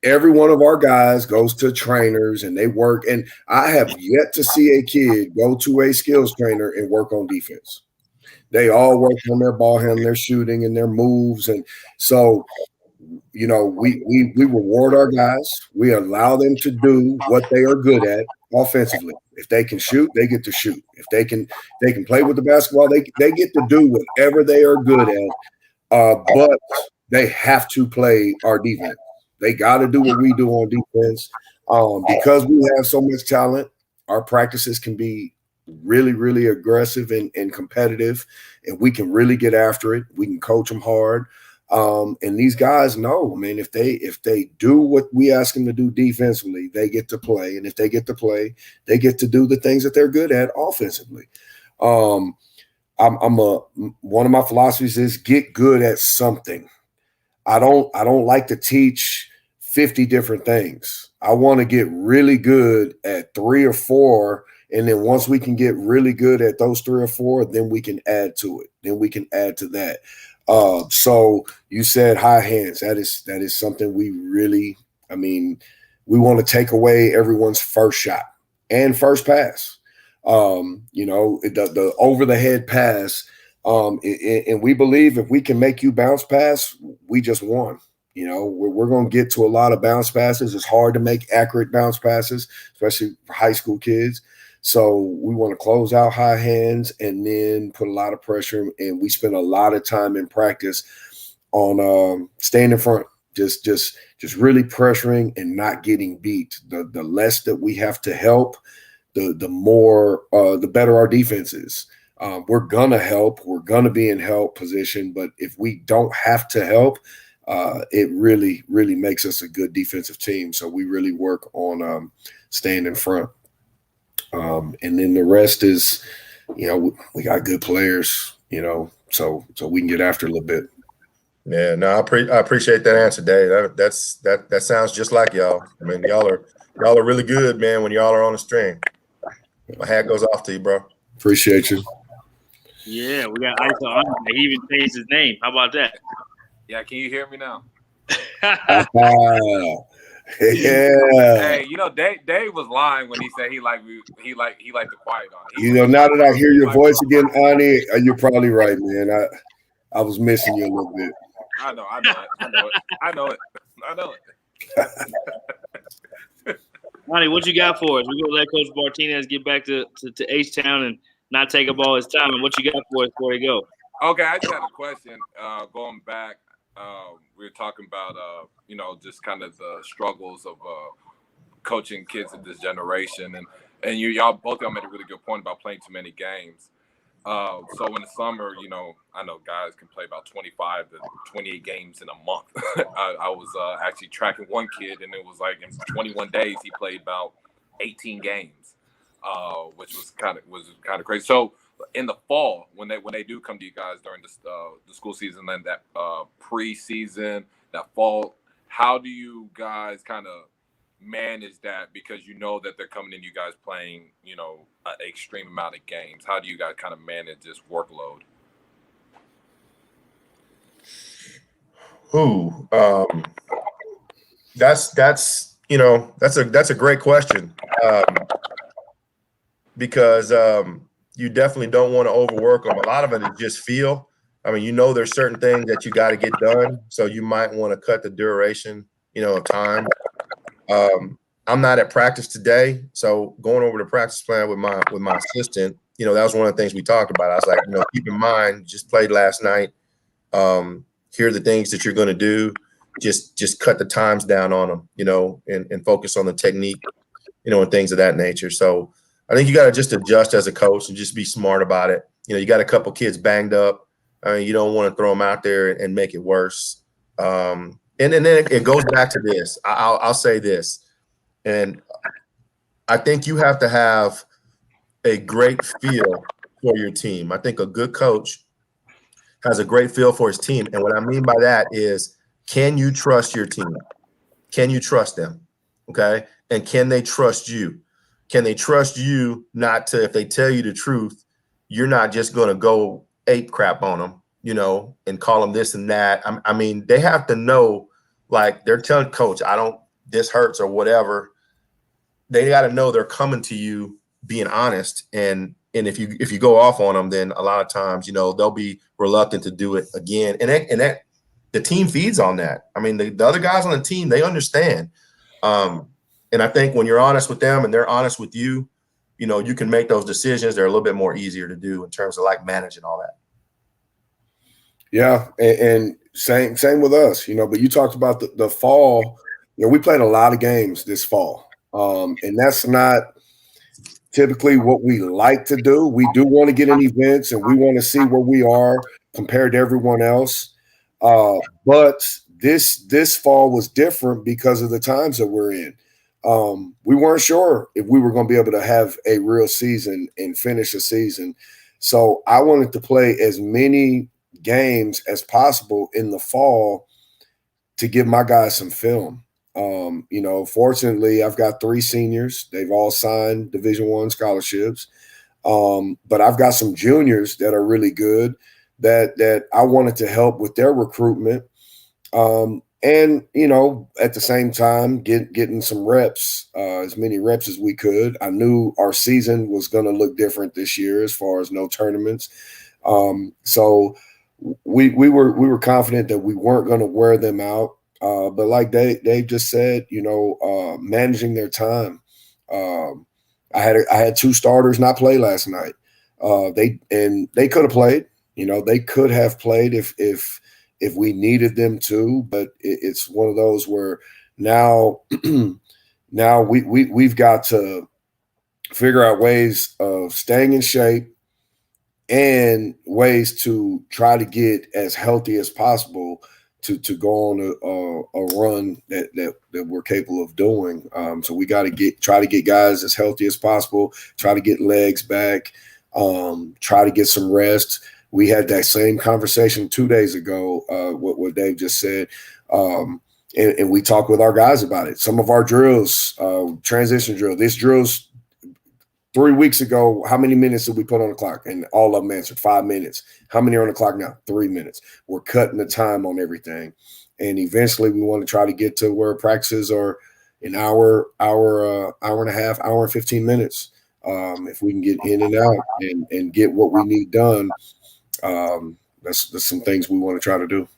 Every one of our guys goes to trainers and they work. And I have yet to see a kid go to a skills trainer and work on defense. They all work on their ball handling, their shooting, and their moves. And so we reward our guys. We allow them to do what they are good at offensively. If they can shoot, they get to shoot. If they can play with the basketball, they get to do whatever they are good at. But they have to play our defense. They got to do what we do on defense. Because we have so much talent, our practices can be really, really aggressive and competitive, and we can really get after it. We can coach them hard. And these guys know, man, if they do what we ask them to do defensively, they get to play. And if they get to play, they get to do the things that they're good at offensively. One of my philosophies is get good at something. I don't like to teach 50 different things. I want to get really good at 3 or 4. And then once we can get really good at those 3 or 4, then we can add to it. Then we can add to that. So you said high hands. That is something we really, we want to take away everyone's first shot and first pass. The over the head pass. And we believe if we can make you bounce pass, we just won. We're going to get to a lot of bounce passes. It's hard to make accurate bounce passes, especially for high school kids. So we want to close out high hands and then put a lot of pressure. And we spend a lot of time in practice on staying in front, just really pressuring and not getting beat. The less that we have to help, the better our defense is. We're going to help. We're going to be in help position. But if we don't have to help, it really, really makes us a good defensive team. So we really work on staying in front. And then the rest is, we got good players, so we can get after a little bit. Yeah, no, I appreciate that answer, Dave. That sounds just like y'all. I mean, y'all are really good, man, when y'all are on the string. My hat goes off to you, bro. Appreciate you. Yeah, we got Ice on. He even changed his name. How about that? Yeah, can you hear me now? Yeah. Hey, Dave was lying when he said he liked the quiet on. Now that I hear your voice again, Ani, you're probably right, man. I was missing you a little bit. I know it. Ani, what you got for us? We're gonna let Coach Martinez get back to H-Town and not take up all his time. And what you got for us before he go? Okay, I just had a question. Going back, we were talking about just kind of the struggles of coaching kids of this generation, and y'all both made a really good point about playing too many games. So in the summer, I know guys can play about 25 to 28 games in a month. I was actually tracking one kid, and it was like in 21 days he played about 18 games, which was kind of crazy. So in the fall when they do come to you guys during the school season and that preseason, that fall, how do you guys kind of manage that, because you know that they're coming in, you guys playing, you know, an extreme amount of games? How do you guys kind of manage this workload? That's you know, that's a great question, because you definitely don't want to overwork them. A lot of it is just feel. I mean, you know, there's certain things that you got to get done, so you might want to cut the duration, you know, of time. I'm not at practice today, so going over the practice plan with my assistant, you know, that was one of the things we talked about. I was like, you know, keep in mind, just played last night. Here are the things that you're going to do. Just cut the times down on them, you know, and focus on the technique, you know, and things of that nature. So I think you got to just adjust as a coach and just be smart about it. You know, you got a couple kids banged up. You don't want to throw them out there and make it worse. And then it goes back to this. I'll say this. And I think you have to have a great feel for your team. I think a good coach has a great feel for his team. And what I mean by that is, can you trust your team? Can you trust them? Okay. And can they trust you? Can they trust you not to, if they tell you the truth, you're not just going to go ape crap on them, you know, and call them this and that. I mean, they have to know, like, they're telling coach, this hurts or whatever. They got to know they're coming to you being honest. And if you go off on them, then a lot of times, you know, they'll be reluctant to do it again. And that the team feeds on that. I mean, the other guys on the team, they understand. And I think when you're honest with them and they're honest with you, you know, you can make those decisions. They're a little bit more easier to do in terms of like managing all that. Yeah. And same with us, you know, but you talked about the fall. You know, we played a lot of games this fall. And that's not typically what we like to do. We do want to get in events and we want to see where we are compared to everyone else. But this fall was different because of the times that we're in. We weren't sure if we were going to be able to have a real season and finish a season. So I wanted to play as many games as possible in the fall to give my guys some film. You know, fortunately, I've got 3 seniors. They've all signed Division I scholarships. But I've got some juniors that are really good that I wanted to help with their recruitment. And, you know, at the same time, getting some reps, as many reps as we could. I knew our season was going to look different this year as far as no tournaments. So we were confident that we weren't going to wear them out. But like Dave just said, you know, managing their time. I had 2 starters not play last night. They could have played. You know, they could have played if we needed them to. But it's one of those where now we've got to figure out ways of staying in shape and ways to try to get as healthy as possible to go on a run that we're capable of doing. So we got to try to get guys as healthy as possible, try to get legs back, try to get some rest. We had that same conversation 2 days ago, what Dave just said. And we talked with our guys about it. Some of our drills, transition drill, this drill's 3 weeks ago, how many minutes did we put on the clock? And all of them answered 5 minutes. How many are on the clock now? 3 minutes. We're cutting the time on everything. And eventually we want to try to get to where practices are an hour and a half, hour and 15 minutes. If we can get in and out and get what we need done, that's some things we want to try to do.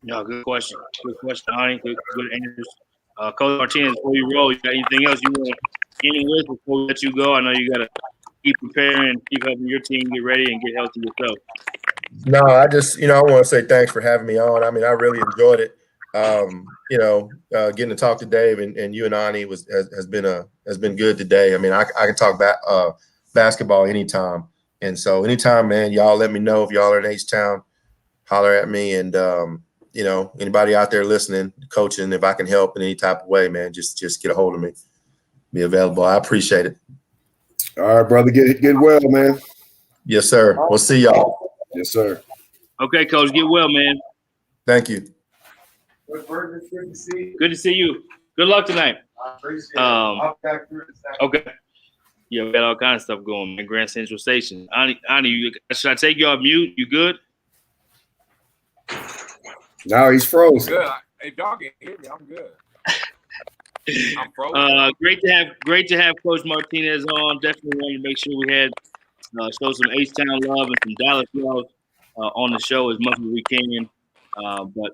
No, good question. Good question, Ani. Good answers. Coach Martinez, before you roll, you got anything else you want to end with before we let you go? I know you got to keep preparing, keep helping your team get ready and get healthy yourself. No, I just, you know, I want to say thanks for having me on. I mean, I really enjoyed it. You know, getting to talk to Dave and you and Ani has been good today. I mean, I can talk basketball anytime. And so anytime, man, y'all let me know if y'all are in H-Town, holler at me. And, you know, anybody out there listening, coaching, if I can help in any type of way, man, just get a hold of me. Be available. I appreciate it. All right, brother. Get well, man. Yes, sir. We'll see y'all. Yes, sir. Okay, Coach. Get well, man. Thank you. Good to see you. Good luck tonight. I appreciate it. I'll be back through in a second. Okay. Yeah, we got all kinds of stuff going, man. Grand Central Station. Ani, should I take you off mute? You good? Now he's frozen. Good. If y'all can hear me, I'm good. I'm frozen. Great to have Coach Martinez on. Definitely wanted to make sure we had show some H-Town love and some Dallas love on the show as much as we can. But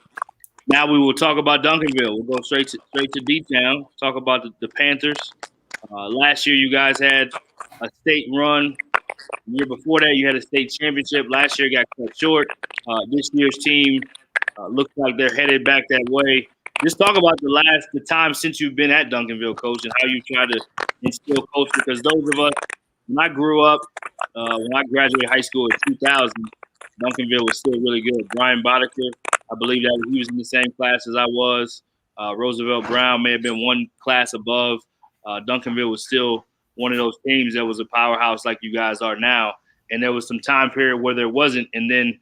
now we will talk about Duncanville. We'll go straight to D-Town. Talk about the Panthers. Last year, you guys had a state run. The year before that, you had a state championship. Last year, got cut short. This year's team looks like they're headed back that way. Just talk about the time since you've been at Duncanville, Coach, and how you try to instill culture. Because those of us, when I grew up, when I graduated high school in 2000, Duncanville was still really good. Brian Boddicker, I believe that he was in the same class as I was. Roosevelt Brown may have been one class above. Duncanville was still one of those teams that was a powerhouse like you guys are now. And there was some time period where there wasn't. And then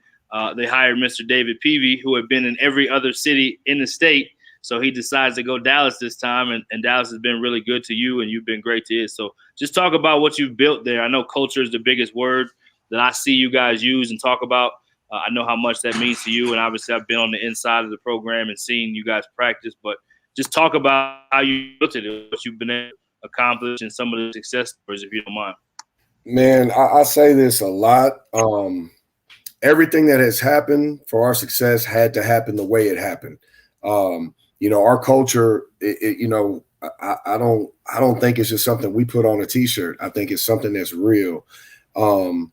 they hired Mr. David Peavy, who had been in every other city in the state. So he decides to go Dallas this time. And Dallas has been really good to you, and you've been great to it. So just talk about what you've built there. I know culture is the biggest word that I see you guys use and talk about. I know how much that means to you. And obviously I've been on the inside of the program and seen you guys practice. But just talk about how you built it, what you've been able to accomplish, and some of the success stories, if you don't mind. Man, I say this a lot. Everything that has happened for our success had to happen the way it happened. Our culture, I don't think it's just something we put on a T-shirt. I think it's something that's real. And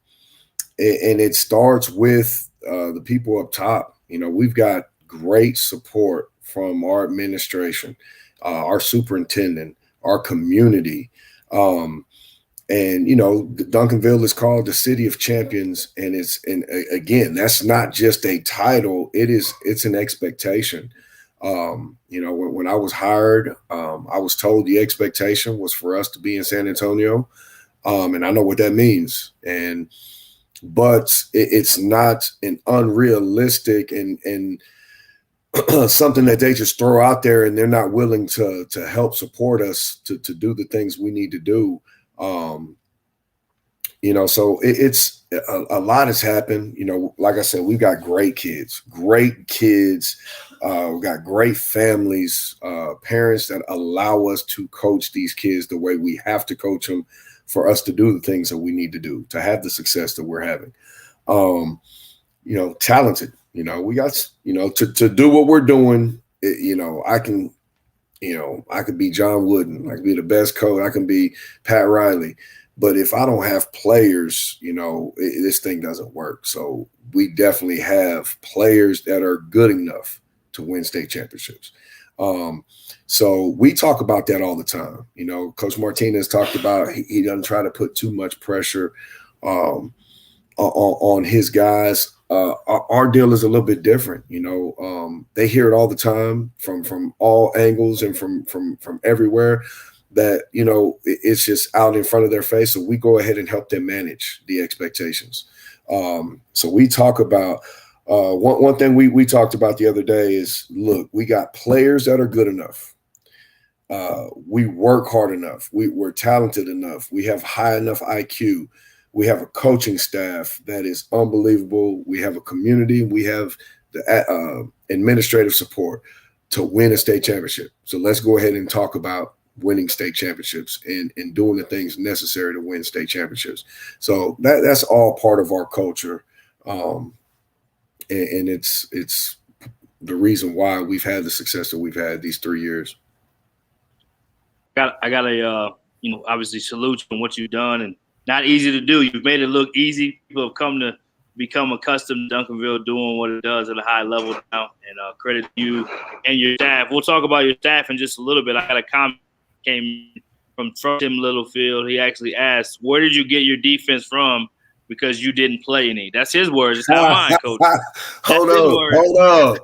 it starts with the people up top. We've got great support from our administration, our superintendent, our community. Duncanville is called the City of Champions. And again, that's not just a title. It's an expectation. When I was hired, I was told the expectation was for us to be in San Antonio. And I know what that means. But it's not an unrealistic and something that they just throw out there, and they're not willing to help support us to do the things we need to do. So it's a lot has happened. Like I said, we've got great kids. We've got great families, parents that allow us to coach these kids the way we have to coach them for us to do the things that we need to do to have the success that we're having. Talented. We got, to do what we're doing. I could be John Wooden. I could be the best coach. I can be Pat Riley. But if I don't have players, this thing doesn't work. So we definitely have players that are good enough to win state championships. So we talk about that all the time. Coach Martinez talked about he doesn't try to put too much pressure on his guys. Our deal is a little bit different. They hear it all the time from all angles and from everywhere that, it's just out in front of their face. So we go ahead and help them manage the expectations. So we talk about one thing we talked about the other day is, look, we got players that are good enough. We work hard enough. We're talented enough. We have high enough IQ. We have a coaching staff that is unbelievable. We have a community. We have the administrative support to win a state championship. So let's go ahead and talk about winning state championships and doing the things necessary to win state championships. So that's all part of our culture. And it's the reason why we've had the success that we've had these 3 years. I got a obviously salute you on what you've done, and not easy to do. You've made it look easy. People have come to become accustomed to Duncanville doing what it does at a high level now, and credit to you and your staff. We'll talk about your staff in just a little bit. I got a comment came from Tim Littlefield. He actually asked, where did you get your defense from? because you didn't play any. That's his words. It's not mine, Coach. Hold on.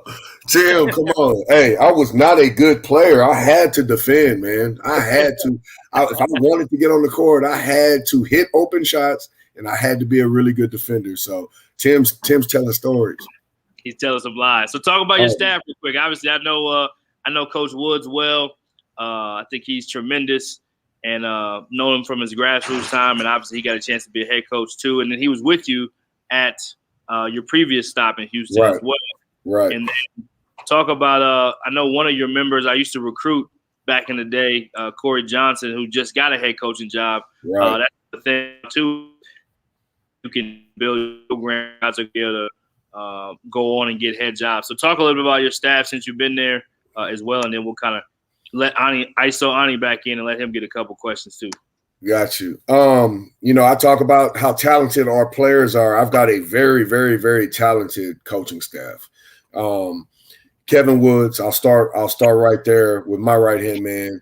Tim, come on. Hey, I was not a good player. I had to defend, man. I had to. If I wanted to get on the court, I had to hit open shots, and I had to be a really good defender. So Tim's telling stories. He's telling some lies. So talk about your staff real quick. Obviously, I know Coach Woods well. I think he's tremendous, and know him from his grassroots time. And obviously, he got a chance to be a head coach too. And then he was with you at your previous stop in Houston as well. Right. And then talk about I know one of your members I used to recruit back in the day, Corey Johnson, who just got a head coaching job. Right. That's the thing too. You can build programs to be able to go on and get head jobs. So talk a little bit about your staff since you've been there as well, and then we'll kind of let Ani back in and let him get a couple questions too. Got you. I talk about how talented our players are. I've got a very, very, very talented coaching staff. Kevin Woods, I'll start right there with my right-hand man.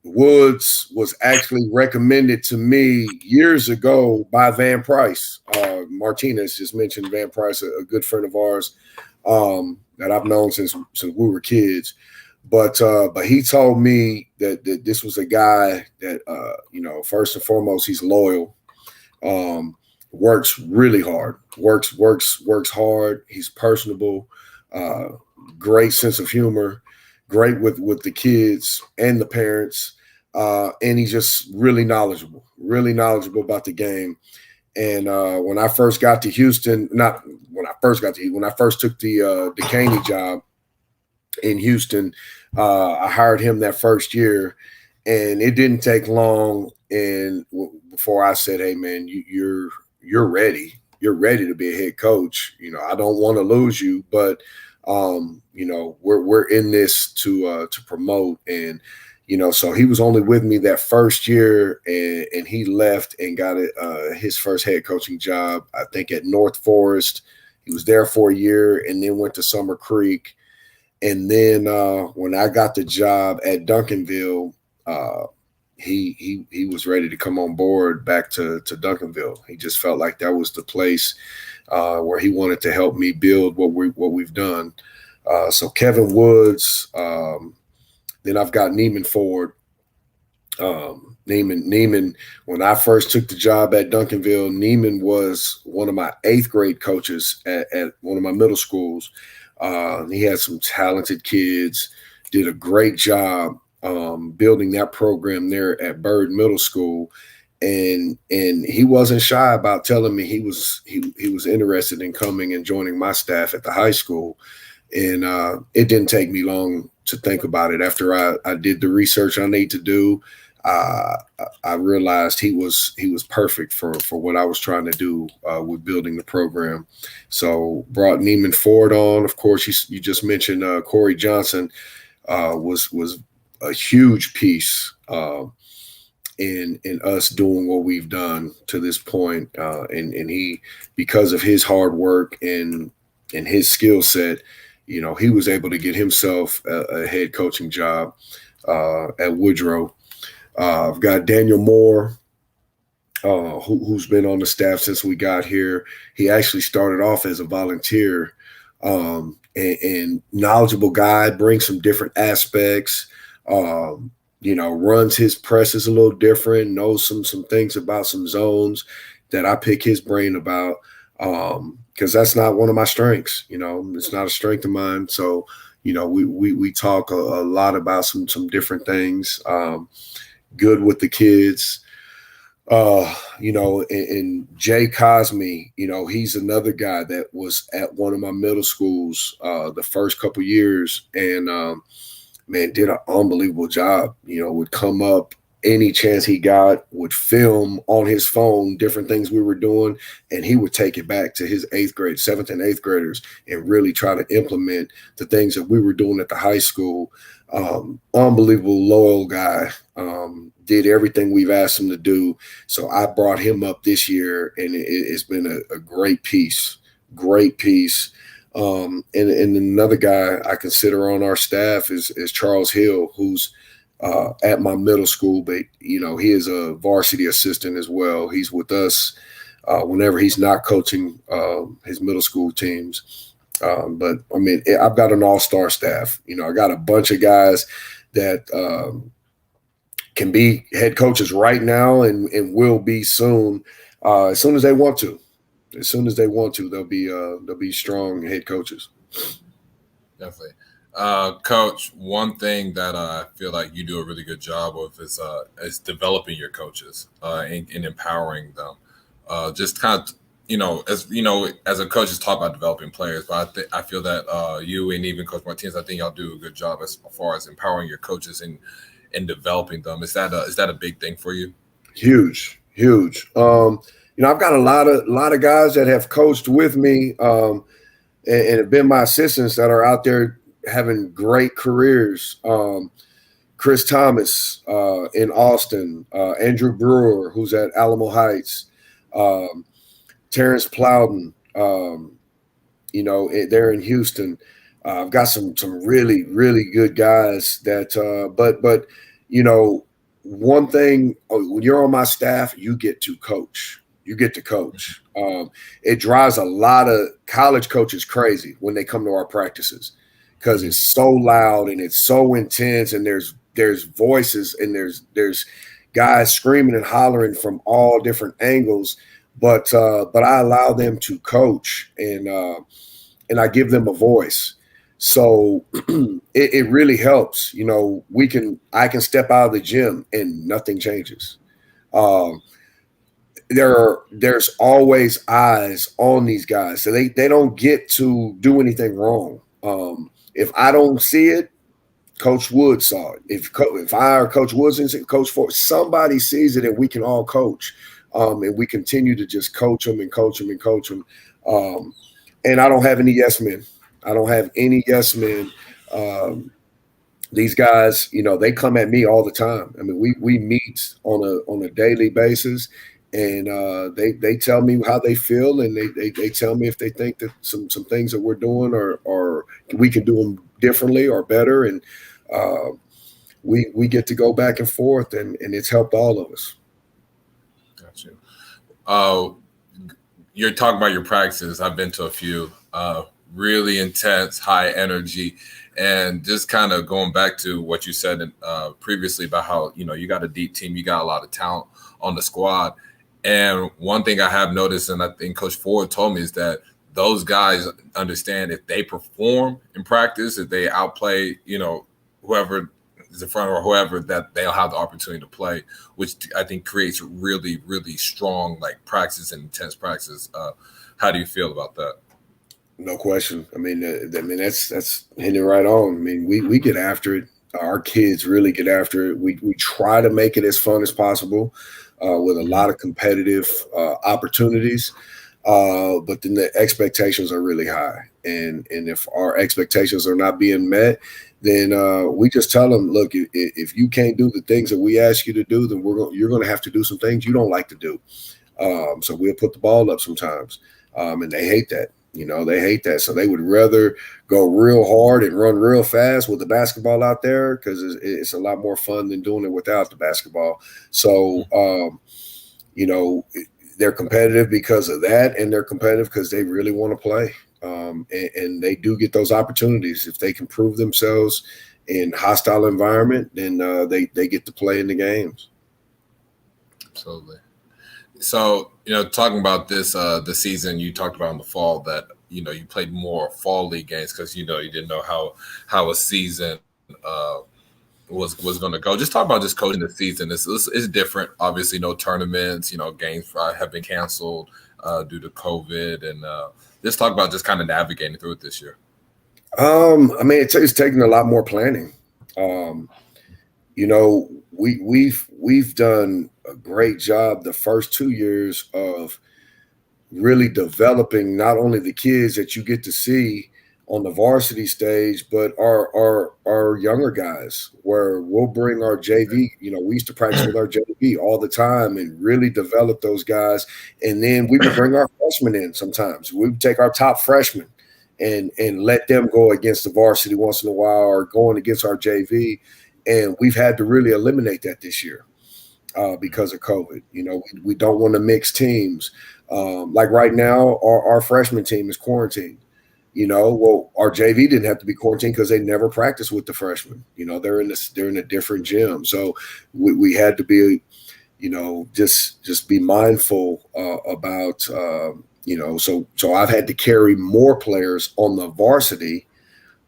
Woods was actually recommended to me years ago by Van Price. Martinez just mentioned Van Price, a good friend of ours that I've known since we were kids. But he told me that this was a guy that, first and foremost, he's loyal, works really hard, works hard. He's personable, great sense of humor, great with the kids and the parents. And he's just really knowledgeable about the game. And when I first got to Houston, when I first took the Caney job in Houston, I hired him that first year, and it didn't take long. And before I said, "Hey, man, you're ready. You're ready to be a head coach. I don't want to lose you, but we're in this to promote." And so he was only with me that first year, and he left and got his first head coaching job, I think, at North Forest. He was there for a year and then went to Summer Creek. And then when I got the job at Duncanville, he was ready to come on board back to Duncanville. He just felt like that was the place where he wanted to help me build what we've done. So Kevin Woods, then I've got Neiman Ford. Neiman, when I first took the job at Duncanville, Neiman was one of my 8th grade coaches at one of my middle schools. He had some talented kids, did a great job building that program there at Byrd Middle School. And he wasn't shy about telling me he was interested in coming and joining my staff at the high school. And it didn't take me long to think about it. After I did the research I need to do, I realized he was perfect for what I was trying to do with building the program. So brought Neiman Ford on. Of course, you just mentioned Corey Johnson was a huge piece in us doing what we've done to this point. And he, because of his hard work and his skill set, he was able to get himself a head coaching job at Woodrow. I've got Daniel Moore, who's been on the staff since we got here. He actually started off as a volunteer, and knowledgeable guy, brings some different aspects, runs his presses a little different, knows some things about some zones that I pick his brain about, because that's not one of my strengths. It's not a strength of mine. So, we talk a lot about some different things. Good with the kids, and Jay Cosme, he's another guy that was at one of my middle schools the first couple years, and man, did an unbelievable job. Would come up any chance he got, would film on his phone different things we were doing, and he would take it back to his 7th and 8th graders and really try to implement the things that we were doing at the high school. Unbelievable loyal guy, did everything we've asked him to do. So I brought him up this year, and it's been a great piece. And another guy I consider on our staff is Charles Hill, who's at my middle school, but he is a varsity assistant as well. He's with us whenever he's not coaching his middle school teams. But I mean, I've got an all-star staff. I got a bunch of guys that can be head coaches right now and will be soon, as soon as they want to. As soon as they want to, they'll be strong head coaches. Definitely. Coach, one thing that I feel like you do a really good job of is developing your coaches and empowering them. Just kind of, as a coach, is taught about developing players, but I feel that you and even Coach Martinez, I think y'all do a good job as far as empowering your coaches and developing them. Is that a big thing for you? Huge. I've got a lot of guys that have coached with me and have been my assistants that are out there having great careers. Chris Thomas in Austin, Andrew Brewer, who's at Alamo Heights, Terrence Plowden, they're in Houston. I've got some really, really good guys that, but one thing, when you're on my staff, you get to coach. It drives a lot of college coaches crazy when they come to our practices because it's so loud and it's so intense, and there's voices and there's guys screaming and hollering from all different angles. But I allow them to coach and I give them a voice. So it really helps. I can step out of the gym and nothing changes. There's always eyes on these guys, so they don't get to do anything wrong. If I don't see it, Coach Wood saw it. If I or Coach Woods and Coach Ford, somebody sees it, and we can all coach. And we continue to just coach them and coach them and coach them. And I don't have any yes men. These guys, they come at me all the time. I mean, we meet on a daily basis, and they tell me how they feel, and they tell me if they think that some things that we're doing or we can do them differently or better, and we get to go back and forth, and it's helped all of us. Got you. You're talking about your practices. I've been to a few. Really intense, high energy, and just kind of going back to what you said previously about how you got a deep team, you got a lot of talent on the squad. And one thing I have noticed, and I think Coach Ford told me, is that those guys understand if they perform in practice, if they outplay whoever is in front or whoever, that they'll have the opportunity to play, which I think creates really, really strong practice and intense practice. How do you feel about that? No question. I mean, that's hitting it right on. I mean, we get after it. Our kids really get after it. We try to make it as fun as possible with a lot of competitive opportunities. But then the expectations are really high. And if our expectations are not being met, then we just tell them, look, if you can't do the things that we ask you to do, then you're going to have to do some things you don't like to do. So we'll put the ball up sometimes. And they hate that. They hate that. So they would rather go real hard and run real fast with the basketball out there because it's a lot more fun than doing it without the basketball. So, they're competitive because of that, and they're competitive because they really want to play. And they do get those opportunities. If they can prove themselves in hostile environment, then they get to play in the games. Absolutely. So, talking about this the season, you talked about in the fall that, you played more fall league games because, you didn't know how a season was going to go. Just talk about just coaching the season. It's different. Obviously, no tournaments, games have been canceled due to COVID. And just talk about just kind of navigating through it this year. It's taking a lot more planning. We've done a great job the first 2 years of really developing not only the kids that you get to see on the varsity stage, but our younger guys, where we'll bring our JV. We used to practice with our JV all the time and really develop those guys. And then we would bring our freshmen in sometimes. We would take our top freshmen and let them go against the varsity once in a while or going against our JV. And we've had to really eliminate that this year. because of COVID. You know, we don't want to mix teams. Like right now, our freshman team is quarantined. You know, well, our JV didn't have to be quarantined because they never practiced with the freshmen. You know, they're in a different gym, so we had to be, you know, just be mindful about, you know. So I've had to carry more players on the varsity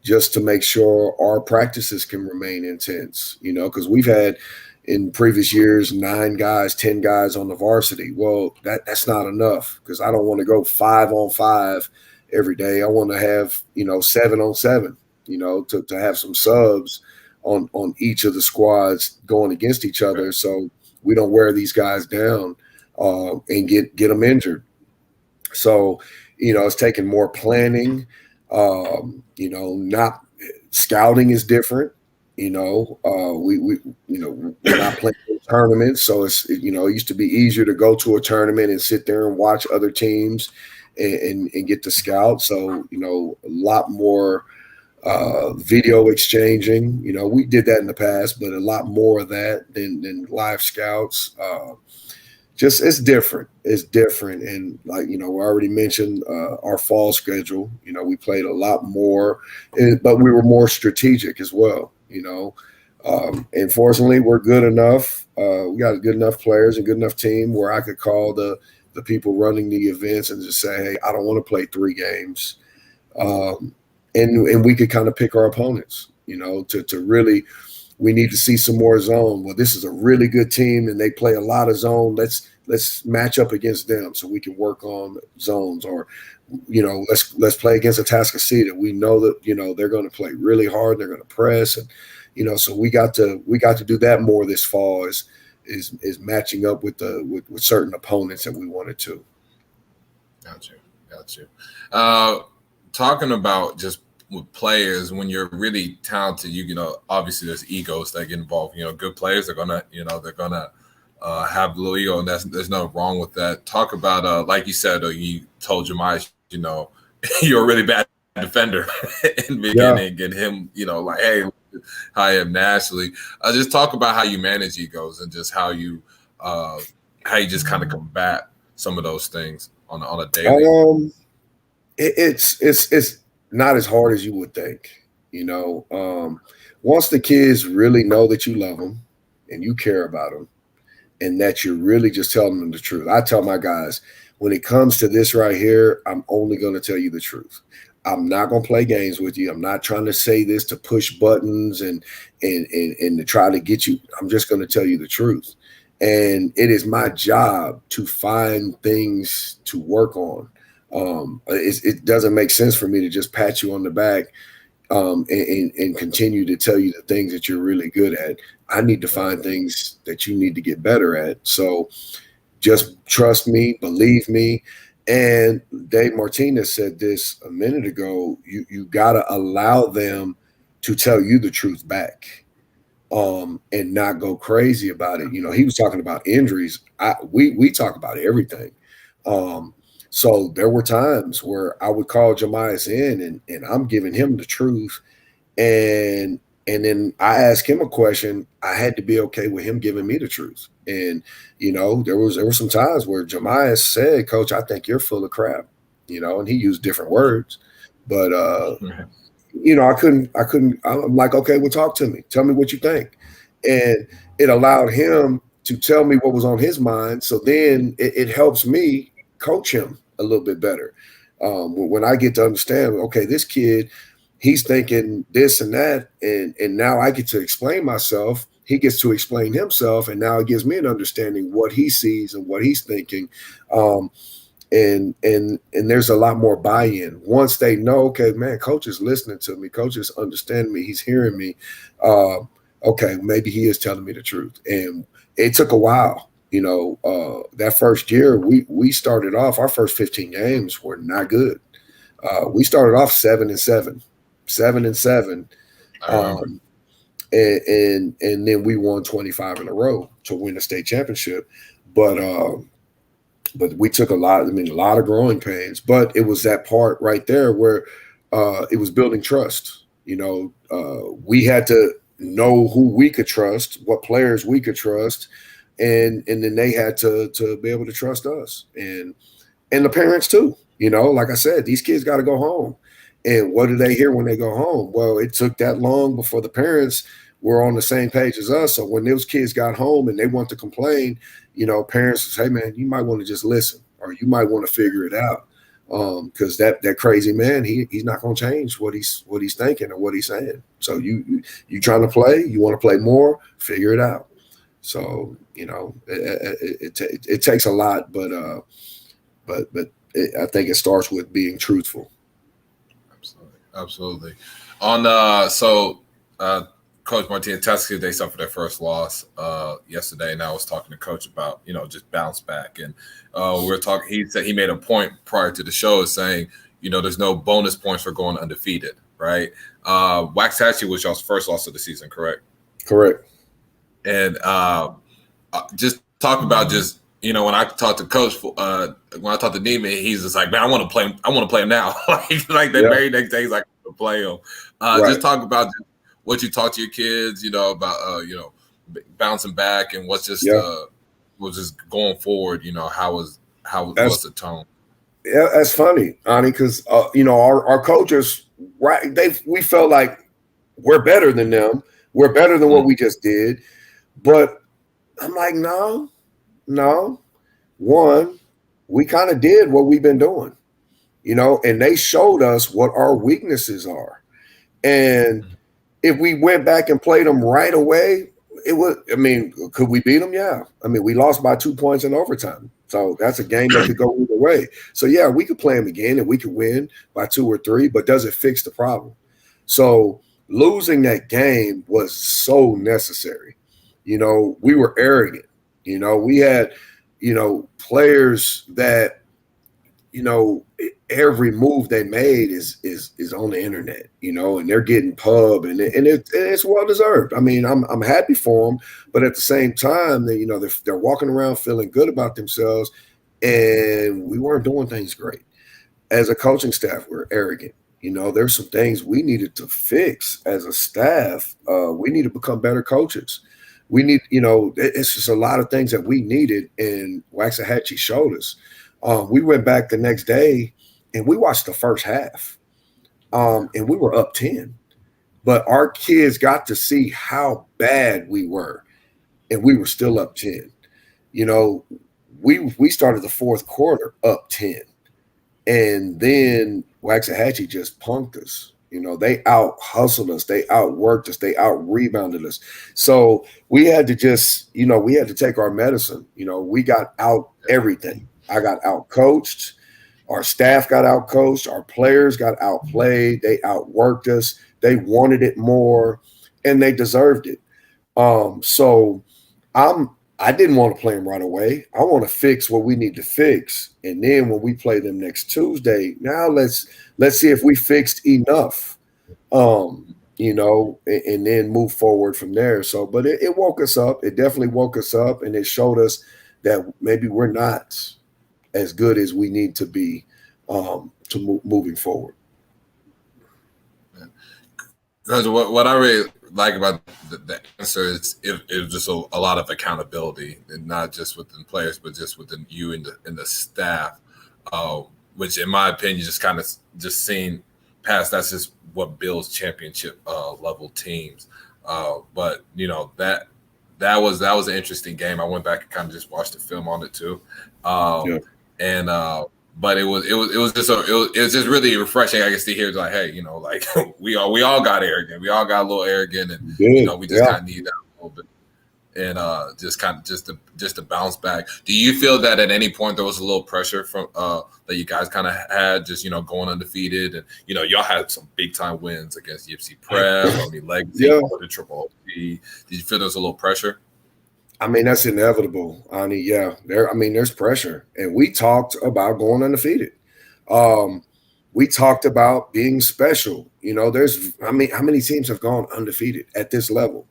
just to make sure our practices can remain intense. You know, because we've had in previous years 9 guys, 10 guys on the varsity. Well, that's not enough because I don't want to go 5-on-5 every day. I want to have, you know, 7-on-7, you know, to have some subs on each of the squads going against each other, so we don't wear these guys down and get them injured. So, you know, it's taking more planning. You know, not scouting is different. You know, we're not playing tournaments, so it's, you know, it used to be easier to go to a tournament and sit there and watch other teams and get to scout. So, you know, a lot more video exchanging. You know, we did that in the past, but a lot more of that than live scouts. Just it's different. It's different. And like, you know, we already mentioned our fall schedule. You know, we played a lot more, but we were more strategic as well, you know. And fortunately, we're good enough. We got good enough players and good enough team where I could call the people running the events and just say, hey, I don't want to play 3 games. And we could kind of pick our opponents, you know, to really, we need to see some more zone. Well, this is a really good team and they play a lot of zone. Let's match up against them so we can work on zones. Or, you know, let's play against Atascocita. We know that, you know, they're going to play really hard. They're going to press, and, you know, so we got to do that more this fall, is matching up with certain opponents that we wanted to. Got you. Talking about just with players, when you're really talented, you know, obviously there's egos that get involved. You know, good players are gonna have a little ego, and there's nothing wrong with that. Talk about like you said, you told Jemiah, you know, you're a really bad defender in the beginning, and him, you know, like, hey, I am nationally. Just talk about how you manage egos and just how you just kind of combat some of those things on a daily. It's not as hard as you would think, you know. Once the kids really know that you love them and you care about them and that you're really just telling them the truth. I tell my guys, when it comes to this right here, I'm only going to tell you the truth. I'm not going to play games with you. I'm not trying to say this to push buttons and to try to get you. I'm just going to tell you the truth. And it is my job to find things to work on. It doesn't make sense for me to just pat you on the back and continue to tell you the things that you're really good at. I need to find things that you need to get better at. So just trust me, believe me. And Dave Martinez said this a minute ago. You got to allow them to tell you the truth back, and not go crazy about it. You know, he was talking about injuries. We talk about everything. So there were times where I would call Jemiah in and I'm giving him the truth. And then I asked him a question. I had to be okay with him giving me the truth. And, you know, there were some times where Jemiah said, Coach, I think you're full of crap, you know, and he used different words. But, you know, I couldn't, I'm like, okay, well, talk to me. Tell me what you think. And it allowed him to tell me what was on his mind. So then it helps me coach him a little bit better. When I get to understand, okay, this kid, he's thinking this and that, and now I get to explain myself. He gets to explain himself, and now it gives me an understanding what he sees and what he's thinking. And there's a lot more buy-in once they know, okay, man, coach is listening to me. Coach is understanding me. He's hearing me. Okay, maybe he is telling me the truth. And it took a while. You know, that first year we started off, our first 15 games were not good. We started off 7-7. And then we won 25 in a row to win the state championship. But we took a lot of growing pains. But it was that part right there where it was building trust. You know, we had to know who we could trust, what players we could trust. and then they had to be able to trust us and the parents too. Like I said, these kids got to go home. And what do they hear when they go home? Well, it took that long before the parents were on the same page as us. So when those kids got home and they want to complain, parents say, hey, man, you might want to just listen, or you might want to figure it out. Because that crazy man, he's not going to change what he's thinking or what he's saying. So you trying to play, you want to play more, figure it out. So, it takes a lot, but I think it starts with being truthful. Absolutely. On Coach Martinez, Tuscany, they suffered their first loss yesterday, and I was talking to Coach about just bounce back, and we were talking. He said he made a point prior to the show saying there's no bonus points for going undefeated, right? Waxahachie was y'all's first loss of the season, correct? Correct. And just talk about when I talked to Coach, when I talked to Neiman, he's just like, man, I want to play him now. like the very next day, he's like, I want to play him. Right. Just talk about what you talk to your kids, about bouncing back and what's just going forward. What's the tone? Yeah, that's funny, Ani, because our coaches, right? We felt like we're better than them. We're better than what we just did, but I'm like, no. One, we kind of did what we've been doing, and they showed us what our weaknesses are. And if we went back and played them right away, could we beat them? Yeah. We lost by 2 points in overtime. So that's a game that could go either way. So, yeah, we could play them again and we could win by 2 or 3, but does it fix the problem? So losing that game was so necessary. We were arrogant. We had, players that, every move they made is on the internet, and they're getting pub and it's well deserved. I'm happy for them, but at the same time, they're walking around feeling good about themselves, and we weren't doing things great. As a coaching staff, we're arrogant. There's some things we needed to fix as a staff. We need to become better coaches. We need, it's just a lot of things that we needed, and Waxahachie showed us. We went back the next day and we watched the first half, and we were up 10. But our kids got to see how bad we were, and we were still up 10. We started the fourth quarter up 10, and then Waxahachie just punked us. They out hustled us, they outworked us, they out rebounded us. So we had to just, we had to take our medicine. We got out everything. I got out coached. Our staff got out coached. Our players got outplayed. They outworked us. They wanted it more, and they deserved it. So I didn't want to play them right away. I want to fix what we need to fix, and then when we play them next Tuesday, now let's see if we fixed enough, and then move forward from there. So, but it woke us up. It definitely woke us up, and it showed us that maybe we're not as good as we need to be moving forward. Because what I really like about the answer is it was just a lot of accountability, and not just within players, but just within you and the staff, which in my opinion just kind of just seeing past, that's just what builds championship level teams. But that was an interesting game. I went back and kind of just watched the film on it too. But it was just really refreshing, I guess, to hear like, hey, like we all got arrogant. We all got a little arrogant, and we just kind of need that a little bit, and just to bounce back. Do you feel that at any point there was a little pressure from that you guys kind of had, just going undefeated, and y'all had some big time wins against UPC Prep, Legacy, the Triple OP. Did you feel there was a little pressure? That's inevitable, Ani. Yeah, there's pressure, and we talked about going undefeated. We talked about being special. How many teams have gone undefeated at this level?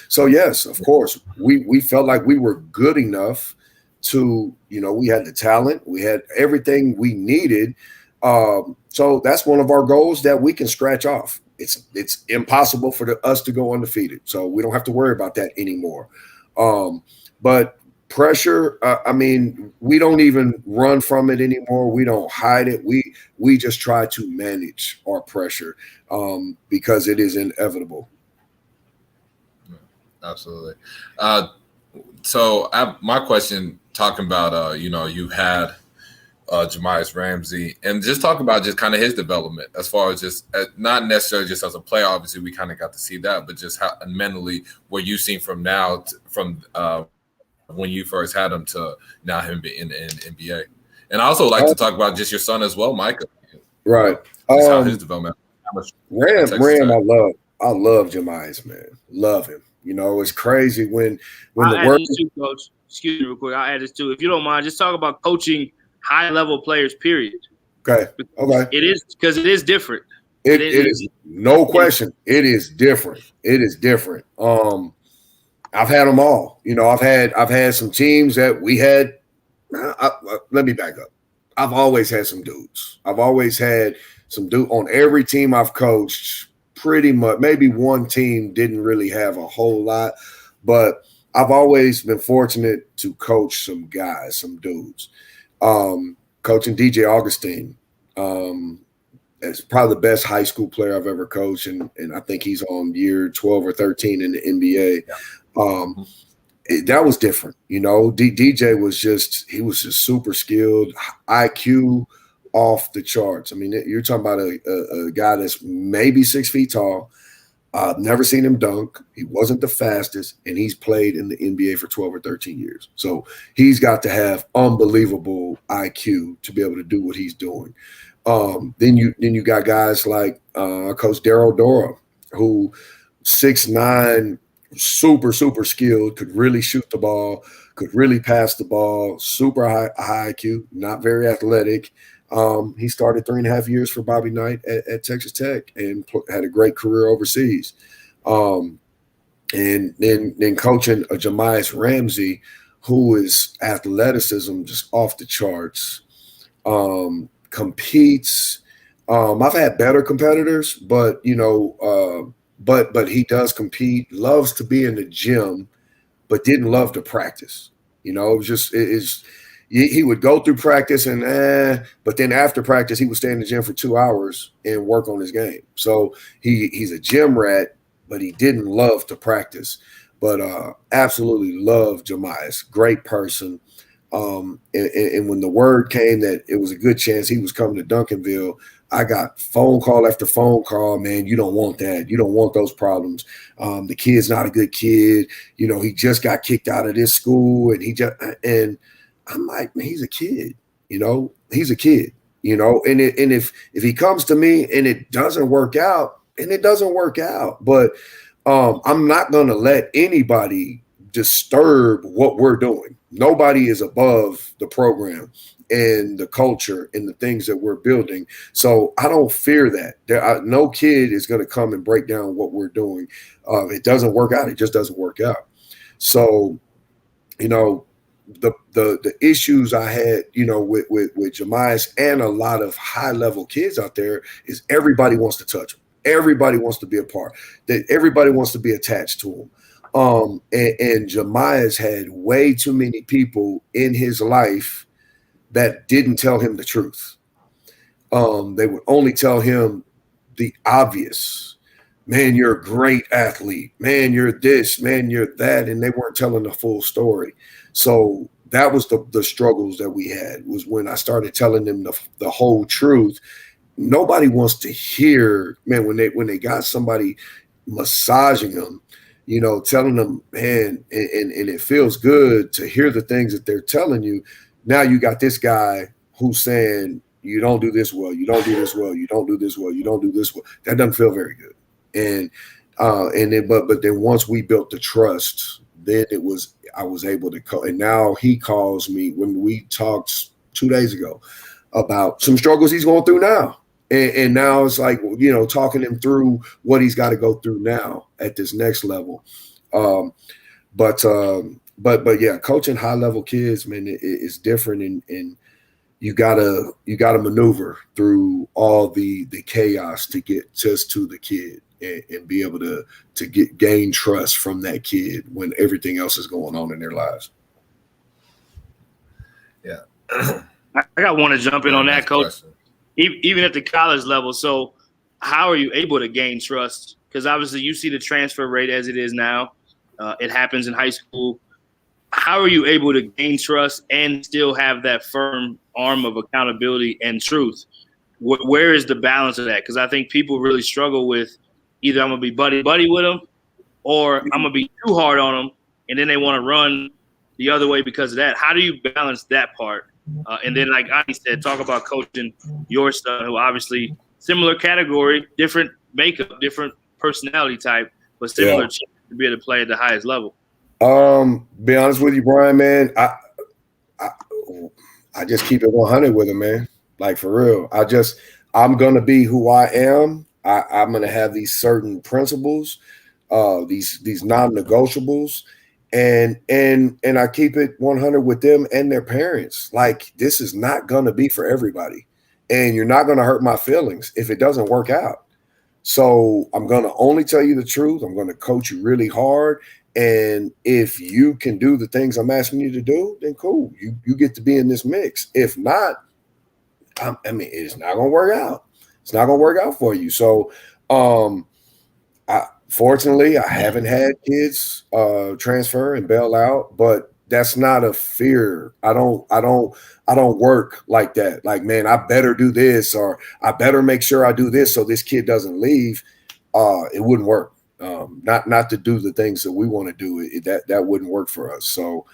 So yes, of course, we felt like we were good enough to, we had the talent, we had everything we needed. So that's one of our goals that we can scratch off. It's impossible for us to go undefeated, so we don't have to worry about that anymore. But pressure, I mean, we don't even run from it anymore. We don't hide it. We just try to manage our pressure because it is inevitable. Absolutely. So my question, talking about, you had Jamias Ramsey, and just talk about just kind of his development as far as just not necessarily just as a player. Obviously, we kind of got to see that, but just how mentally what you've seen from now from when you first had him to now him being in the NBA. And I also like to talk about just your son as well, Micah. Right. Just how his development. Ram, I love Jamias, man. Love him. It's crazy when I'll the word. Too, Coach. Excuse me real quick. I'll add this too. If you don't mind, just talk about coaching high-level players, period. Okay. It is because it is different. It is no question. It is different. It is different. I've had them all. I've had some teams that we had. Let me back up. I've always had some dudes. I've always had some dude on every team I've coached. Pretty much, maybe one team didn't really have a whole lot, but I've always been fortunate to coach some guys, some dudes. Coaching DJ Augustine, is probably the best high school player I've ever coached, and I think he's on year 12 or 13 in the NBA. Yeah. That was different, DJ was just super skilled, IQ off the charts. I mean, you're talking about a guy that's maybe 6 feet tall. I've never seen him dunk. He wasn't the fastest, and he's played in the NBA for 12 or 13 years. So he's got to have unbelievable IQ to be able to do what he's doing. Then you got guys like Coach Daryl Dora, who 6'9", super skilled, could really shoot the ball, could really pass the ball, super high IQ, not very athletic. He started 3.5 years for Bobby Knight at Texas Tech and had a great career overseas. And then coaching Jamias Ramsey, who is athleticism just off the charts, competes. I've had better competitors, but but he does compete. Loves to be in the gym, but didn't love to practice. It was just he would go through practice but then after practice, he would stay in the gym for 2 hours and work on his game. So he's a gym rat, but he didn't love to practice. But absolutely love Jamias. Great person. And when the word came that it was a good chance he was coming to Duncanville, I got phone call after phone call. Man, you don't want that. You don't want those problems. The kid's not a good kid. He just got kicked out of this school, and I'm like, man, he's a kid, he's a kid, and if he comes to me and it doesn't work out, and it doesn't work out, but I'm not going to let anybody disturb what we're doing. Nobody is above the program and the culture and the things that we're building. So I don't fear that. No kid is going to come and break down what we're doing. It doesn't work out. It just doesn't work out. So, the issues I had, with Jamias and a lot of high level kids out there is everybody wants to touch them. Everybody wants to be a part. That everybody wants to be attached to him. And Jamias had way too many people in his life that didn't tell him the truth. They would only tell him the obvious. Man, you're a great athlete. Man, you're this. Man, you're that. And they weren't telling the full story. So that was the struggles that we had, was when I started telling them the whole truth. Nobody wants to hear, man, when they got somebody massaging them, telling them, man, and it feels good to hear the things that they're telling you. Now you got this guy who's saying, you don't do this well, you don't do this well, you don't do this well, you don't do this well. That doesn't feel very good. And then but then once we built the trust, then I was able to call. And now he calls me when we talked 2 days ago about some struggles he's going through now. And now it's like, talking him through what he's got to go through now at this next level. But yeah, coaching high level kids, man, it's different. And you gotta maneuver through all the chaos to get just to the kid. and be able to gain trust from that kid when everything else is going on in their lives. Yeah. I got one to jump in on that, Coach. Question. Even at the college level. So how are you able to gain trust? Because obviously you see the transfer rate as it is now. It happens in high school. How are you able to gain trust and still have that firm arm of accountability and truth? Where is the balance of that? Because I think people really struggle with either I'm going to be buddy-buddy with them or I'm going to be too hard on them, and then they want to run the other way because of that. How do you balance that part? And then, like Ani said, talk about coaching your son, who obviously similar category, different makeup, different personality type, but similar to be able to play at the highest level. Be honest with you, Brian, man, I just keep it 100 with him, man. Like, for real. I'm going to be who I am. I'm going to have these certain principles, these non-negotiables. And I keep it 100 with them and their parents. Like, this is not going to be for everybody. And you're not going to hurt my feelings if it doesn't work out. So I'm going to only tell you the truth. I'm going to coach you really hard. And if you can do the things I'm asking you to do, then cool. You get to be in this mix. If not, it's not going to work out. It's not going to work out for you. So, fortunately, I haven't had kids transfer and bail out, but that's not a fear. I don't work like that. Like, man, I better do this, or I better make sure I do this so this kid doesn't leave. It wouldn't work. Not to do the things that we want to do. That wouldn't work for us. So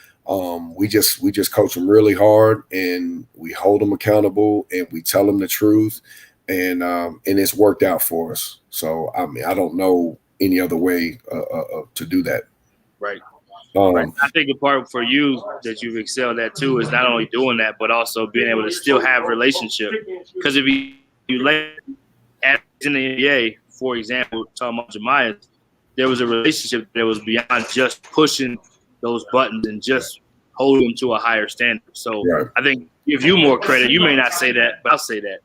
we just coach them really hard, and we hold them accountable, and we tell them the truth, and it's worked out for us. So I don't know any other way to do that. Right. Right. I think the part for you that you've excelled at too is not only doing that, but also being able to still have relationship. Because if you lay at in the NBA, for example, talking about Jemiah, there was a relationship that was beyond just pushing those buttons and just holding them to a higher standard. So I think give you more credit. You may not say that, but I'll say that.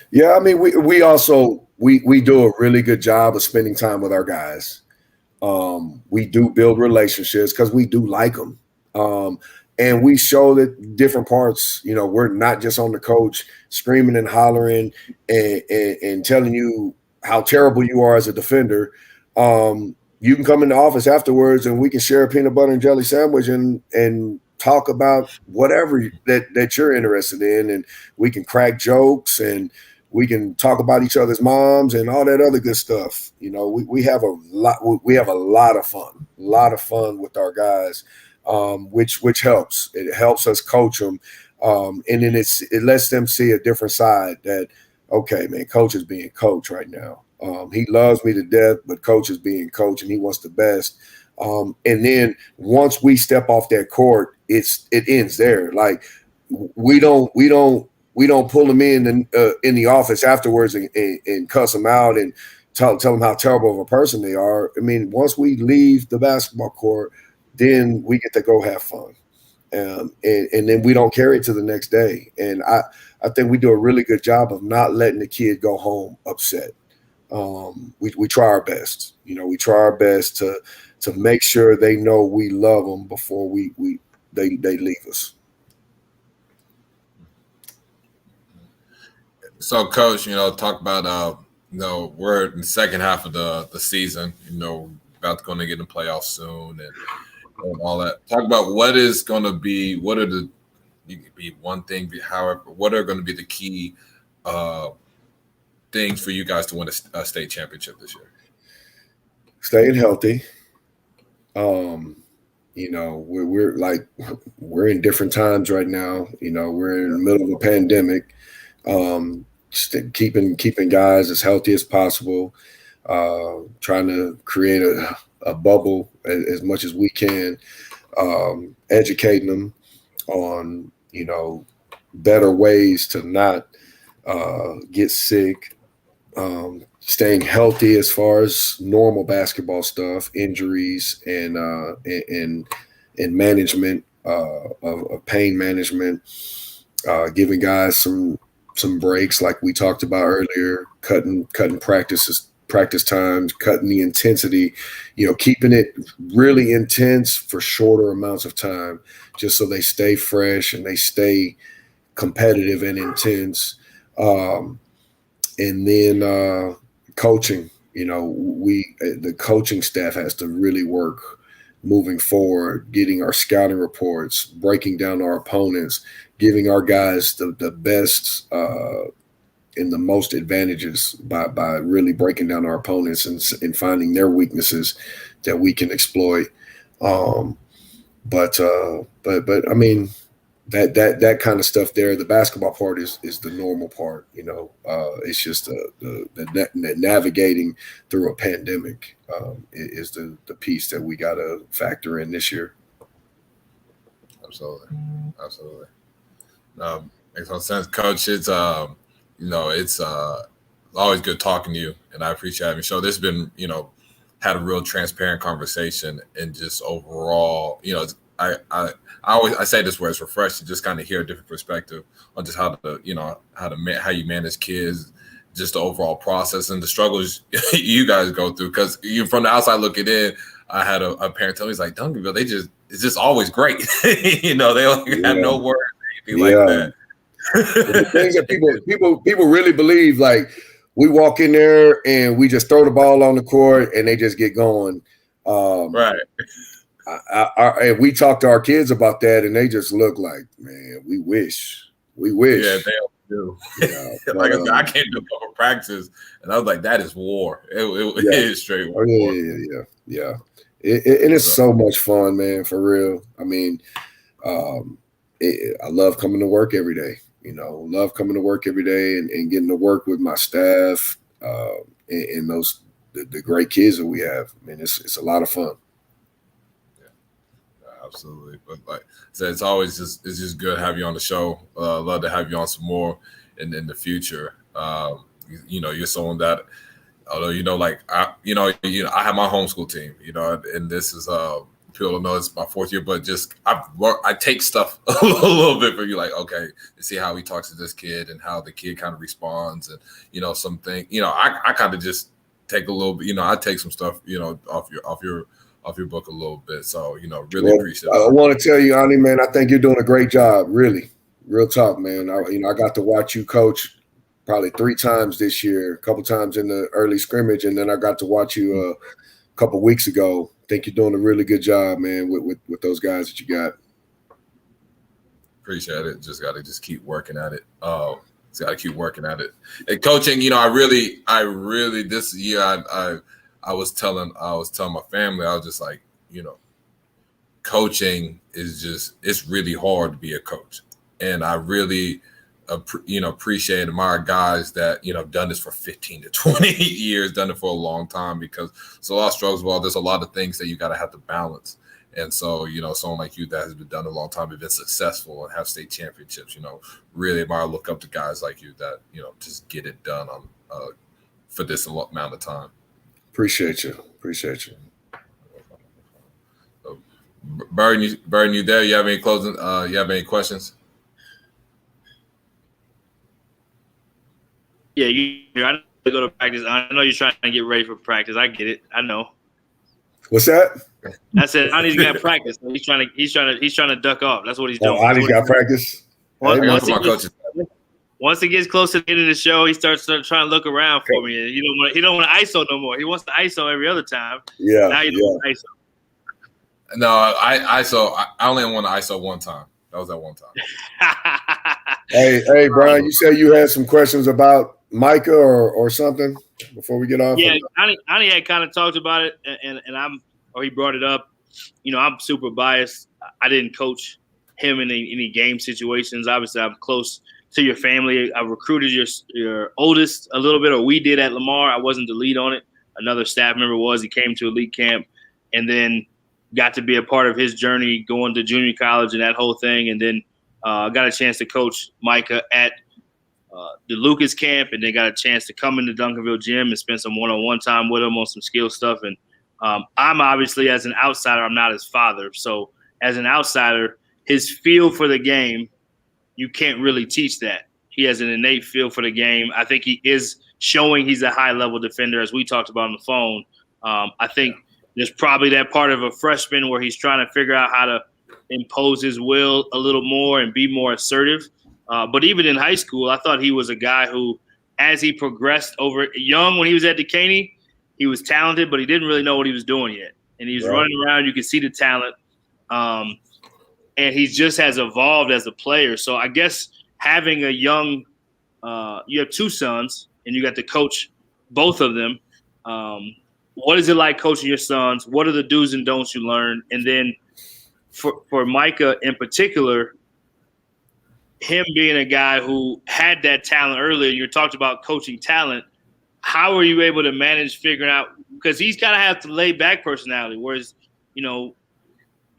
Yeah, I mean, we also do a really good job of spending time with our guys. We do build relationships because we do like them. And we show that different parts, we're not just on the coach screaming and hollering and telling you how terrible you are as a defender. You can come in the office afterwards and we can share a peanut butter and jelly sandwich and talk about whatever that you're interested in. And we can crack jokes and we can talk about each other's moms and all that other good stuff. We have a lot of fun with our guys, which helps. It helps us coach them. And then it lets them see a different side that, okay, man, coach is being coach right now. He loves me to death, but coach is being coach and he wants the best. And then once we step off that court, it ends there. Like we don't pull them in the office afterwards and cuss them out and tell them how terrible of a person they are. I mean, once we leave the basketball court, then we get to go have fun. And then we don't carry it to the next day. And I think we do a really good job of not letting the kid go home upset. We try our best. We try our best to make sure they know we love them before they leave us. So, Coach, talk about we're in the second half of the season. About to going to get in the playoffs soon and all that. Talk about what is going to be. What are the? You could be one thing. However, what are going to be the key things for you guys to win a state championship this year? Staying healthy. We're in different times right now. We're in the middle of a pandemic. Just keeping guys as healthy as possible, trying to create a bubble as much as we can, educating them on, better ways to not get sick, staying healthy as far as normal basketball stuff, injuries and management of pain management, giving guys some breaks like we talked about earlier, cutting practices practice times, cutting the intensity, keeping it really intense for shorter amounts of time, just so they stay fresh and they stay competitive and intense. And then coaching, the coaching staff has to really work moving forward, getting our scouting reports, breaking down our opponents, giving our guys the best and the most advantages by really breaking down our opponents and finding their weaknesses that we can exploit. But I mean, that kind of stuff there, the basketball part is the normal part. It's just the navigating through a pandemic is the piece that we got to factor in this year. Absolutely. Makes no sense, Coach. It's it's always good talking to you, and I appreciate having you. So this has been, had a real transparent conversation, and just overall, I say this where it's refreshing, just kind of hear a different perspective on just how you manage kids, just the overall process and the struggles you guys go through. Because from the outside looking in, I had a parent tell me, he's like, Duncanville, it's just always great. They don't have no words or anything like that. The things that people really believe, like we walk in there and we just throw the ball on the court and they just get going. Right. And we talk to our kids about that, and they just look like, man, we wish. Yeah, they do. Like I said, I came to a couple practices, and I was like, that is war. It is straight war. Yeah. And it's so much fun, man, for real. I mean, I love coming to work every day. Love coming to work every day and getting to work with my staff and those the great kids that we have. I mean, it's a lot of fun. Absolutely. But like I said, it's just good to have you on the show. Love to have you on some more in the future. You're someone that, although I have my homeschool team, and this is people don't know it's my fourth year, but just I take stuff a little bit from you, like, okay, to see how he talks to this kid and how the kid kind of responds, and something, I kind of just take a little bit, I take some stuff, off your book a little bit. So, really appreciate it. I want to tell you, Ani, man, I think you're doing a great job. Really. Real talk, man. I got to watch you coach probably 3 times this year, a couple times in the early scrimmage, and then I got to watch you a couple weeks ago. I think you're doing a really good job, man, with those guys that you got. Appreciate it. Just got to keep working at it. Just got to keep working at it. And coaching, I really this year I was telling my family, I was just like, coaching is it's really hard to be a coach. And I really, appreciate and admire guys that, done this for 15 to 20 years, done it for a long time, because it's a lot of struggles. Well, there's a lot of things that you got to have to balance. And so, someone like you that has been done a long time, been successful and have state championships, really admire, look up to guys like you that, just get it done on for this amount of time. Appreciate you. So, Burden, you there? You have any closing? You have any questions? Yeah, I know to go to practice. I know you're trying to get ready for practice. I get it. I know. What's that? I said Ani's got practice. He's trying to duck off. That's what he's doing. Ani's got practice. Once he gets close to the end of the show, he starts trying to look around for me. And he don't want to ISO no more. He wants to ISO every other time. Yeah. Now he don't want to ISO. No, I only want to ISO one time. That was that one time. Hey, Brian, you said you had some questions about Micah or something before we get off? Yeah, Ani had kind of talked about it, and he brought it up. I'm super biased. I didn't coach him in any game situations. Obviously, I'm close to your family. I recruited your oldest a little bit, or we did at Lamar. I wasn't the lead on it. Another staff member was. He came to elite camp and then got to be a part of his journey going to junior college and that whole thing. And then got a chance to coach Micah at the Lucas camp, and then got a chance to come into Duncanville gym and spend some one-on-one time with him on some skill stuff. And I'm obviously, as an outsider, I'm not his father. So as an outsider, his feel for the game, you can't really teach that. He has an innate feel for the game. I think he is showing he's a high-level defender, as we talked about on the phone. I think there's probably that part of a freshman where he's trying to figure out how to impose his will a little more and be more assertive. But even in high school, I thought he was a guy who, as he progressed over young when he was at Duquesne, he was talented, but he didn't really know what he was doing yet. And he was running around. You could see the talent. And he just has evolved as a player. So I guess having a young you have two sons, and you got to coach both of them. What is it like coaching your sons? What are the do's and don'ts you learn? And then for Micah in particular, him being a guy who had that talent earlier, you talked about coaching talent. How are you able to manage figuring out – because he's got to have the laid-back personality, whereas,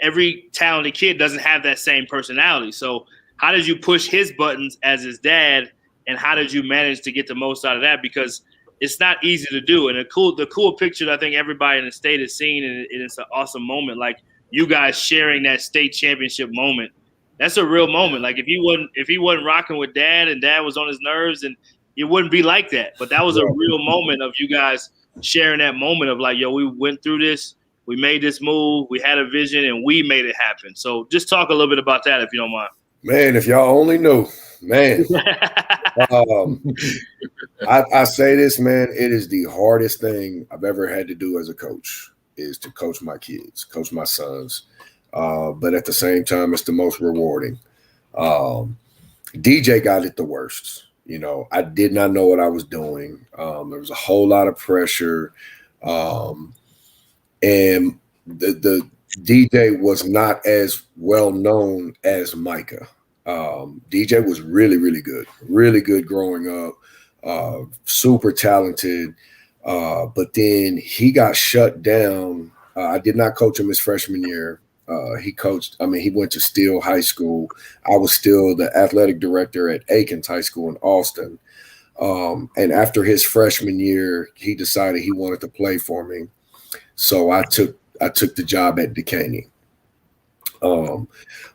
every talented kid doesn't have that same personality. So how did you push his buttons as his dad, and how did you manage to get the most out of that? Because it's not easy to do. And the cool picture that I think everybody in the state has seen, and it's an awesome moment, like you guys sharing that state championship moment. That's a real moment. Like if he wasn't rocking with dad and dad was on his nerves, and it wouldn't be like that. But that was a real moment of you guys sharing that moment of like, yo, we went through this, we made this move, we had a vision, and we made it happen. So just talk a little bit about that if you don't mind. Man, if y'all only knew, man. I say this, man, it is the hardest thing I've ever had to do as a coach is to coach my kids, coach my sons. But at the same time, it's the most rewarding. DJ got it the worst. I did not know what I was doing. There was a whole lot of pressure. And the DJ was not as well known as Micah. DJ was really, really good growing up, super talented. But then he got shut down. I did not coach him his freshman year. He went to Steele High School. I was still the athletic director at Aikens High School in Austin. And after his freshman year, he decided he wanted to play for me. So I took the job at Duquesne.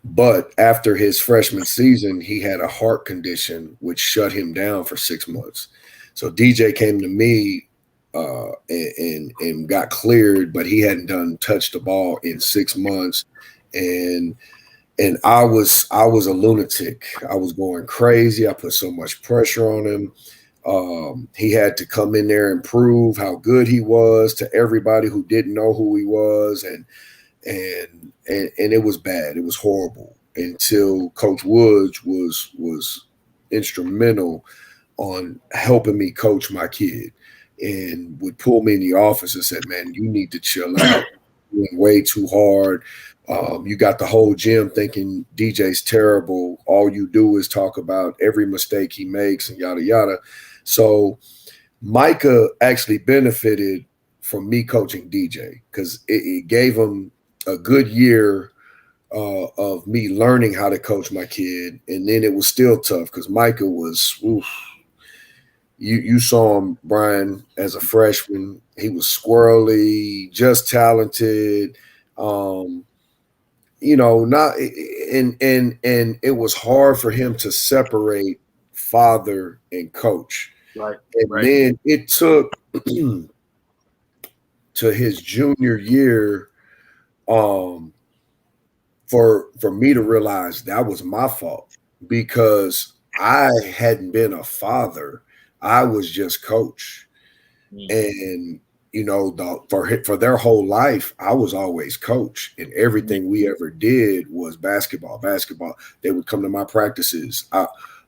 But after his freshman season, he had a heart condition, which shut him down for 6 months. So DJ came to me and got cleared, but he hadn't touched the ball in 6 months. And I was a lunatic. I was going crazy. I put so much pressure on him. He had to come in there and prove how good he was to everybody who didn't know who he was. And it was bad. It was horrible until Coach Woods was instrumental on helping me coach my kid and would pull me in the office and said, man, you need to chill out. You're doing way too hard. You got the whole gym thinking DJ's terrible. All you do is talk about every mistake he makes and yada, yada. So Micah actually benefited from me coaching DJ because it gave him a good year of me learning how to coach my kid. And then it was still tough because Micah was, you saw him, Brian, as a freshman. He was squirrely, just talented, not and it was hard for him to separate father and coach. Right. And then it took to his junior year for me to realize that was my fault because I hadn't been a father. I was just coach. And, for their whole life, I was always coach. And everything we ever did was basketball. They would come to my practices.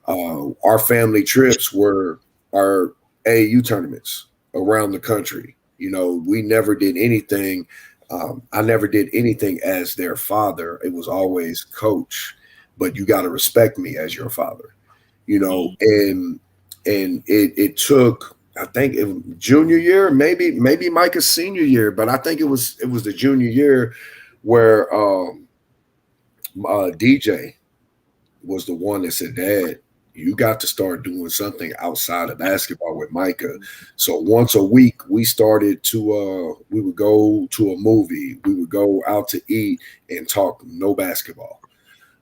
Our family trips were our AAU tournaments around the country. We never did anything. I never did anything as their father. It was always coach, but you got to respect me as your father, and it took, I think junior year, maybe Micah's senior year, but I think it was the junior year where DJ was the one that said, Dad, you got to start doing something outside of basketball with Micah. So once a week we started to we would go to a movie, we would go out to eat and talk no basketball.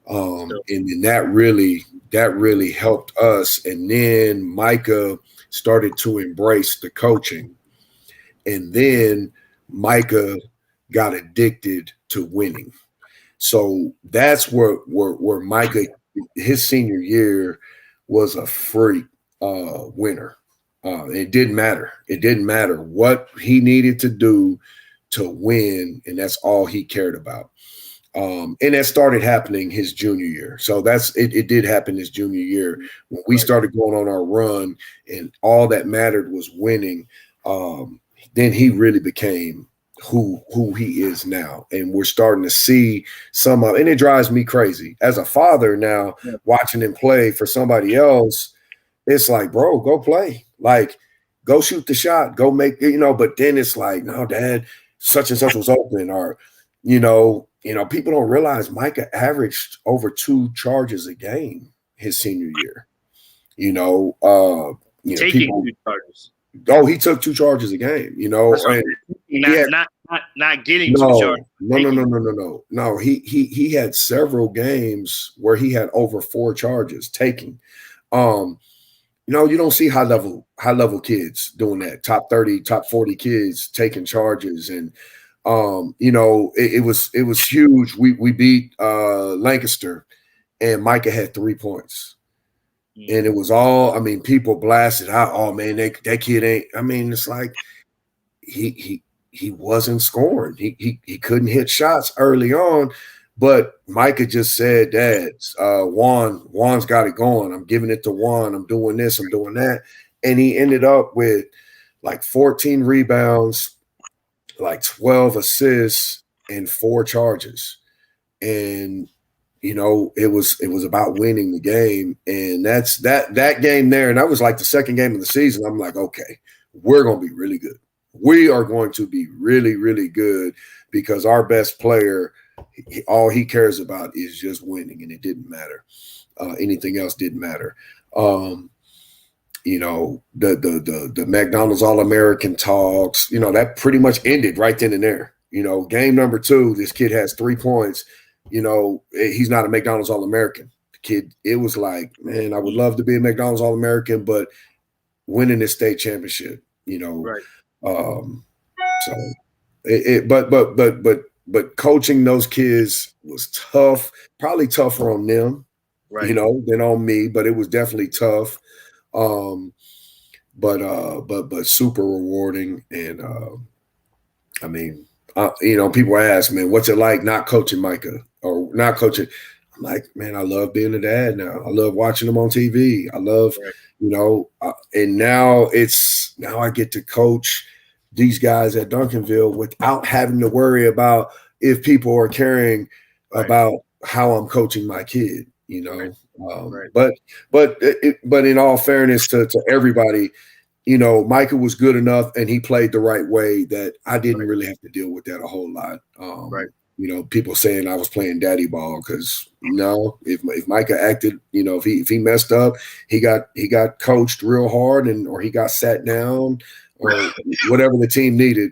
And then that really helped us. And then Micah started to embrace the coaching. And then Micah got addicted to winning. So that's where Micah, his senior year, was a freak winner. It didn't matter. It didn't matter what he needed to do to win, and that's all he cared about. And that started happening his junior year. So it did happen his junior year when we started going on our run, and all that mattered was winning. Then he really became who he is now, and we're starting to see some of, and it drives me crazy as a father now, watching him play for somebody else. It's like, bro, go play, like go shoot the shot, go make, but then it's like, no, Dad, such and such was open, or people don't realize Micah averaged over 2 charges a game his senior year. Taking 2 charges. Oh, he took 2 charges a game, and not getting 2 charges. No. He had several games where he had over 4 charges taking. You don't see high level kids doing that. Top 30, top 40 kids taking charges, and it was huge. We beat Lancaster, and Micah had 3 points. And it was all, people blasted out, oh man, that kid ain't, it's like he wasn't scoring. He couldn't hit shots early on, but Micah just said, Dad, Juan's got it going. I'm giving it to Juan. I'm doing this, I'm doing that. And he ended up with like 14 rebounds, like 12 assists, and 4 charges. And it was about winning the game, and that's that game there. And that was like the second game of the season. I'm like, okay, we're going to be really good. We are going to be really, really good, because our best player, all he cares about is just winning, and it didn't matter. Anything else didn't matter. The McDonald's All-American talks, that pretty much ended right then and there. Game number 2, this kid has 3 points. He's not a McDonald's All-American. The kid, it was like, man, I would love to be a McDonald's All-American, but winning this state championship, right. But coaching those kids was tough, probably tougher on them, right, than on me, but it was definitely tough. But super rewarding. And people ask, man, what's it like not coaching Micah or not coaching? I'm like, man, I love being a dad now. I love watching him on TV. I love, and now I get to coach these guys at Duncanville without having to worry about if people are caring about how I'm coaching my kid, But in all fairness to everybody, Micah was good enough and he played the right way that I didn't really have to deal with that a whole lot. People saying I was playing daddy ball, because if Micah acted, if he messed up, he got coached real hard, or he got sat down, or whatever the team needed,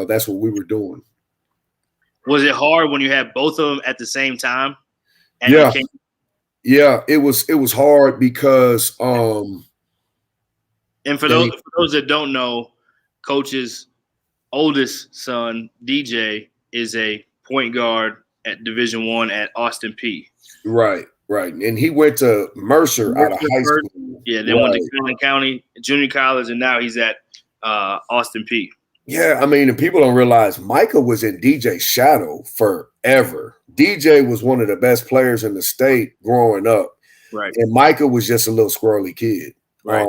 that's what we were doing. Was it hard when you had both of them at the same time? Yeah, it was hard because and for those that don't know, Coach's oldest son, DJ, is a point guard at Division I at Austin P. Right. And he went to Mercer out of high school. Yeah, then went to Caroline County Junior College, and now he's at Austin P. Yeah, and people don't realize Micah was in DJ's shadow forever. DJ was one of the best players in the state growing up. Right. And Micah was just a little squirrely kid. Right.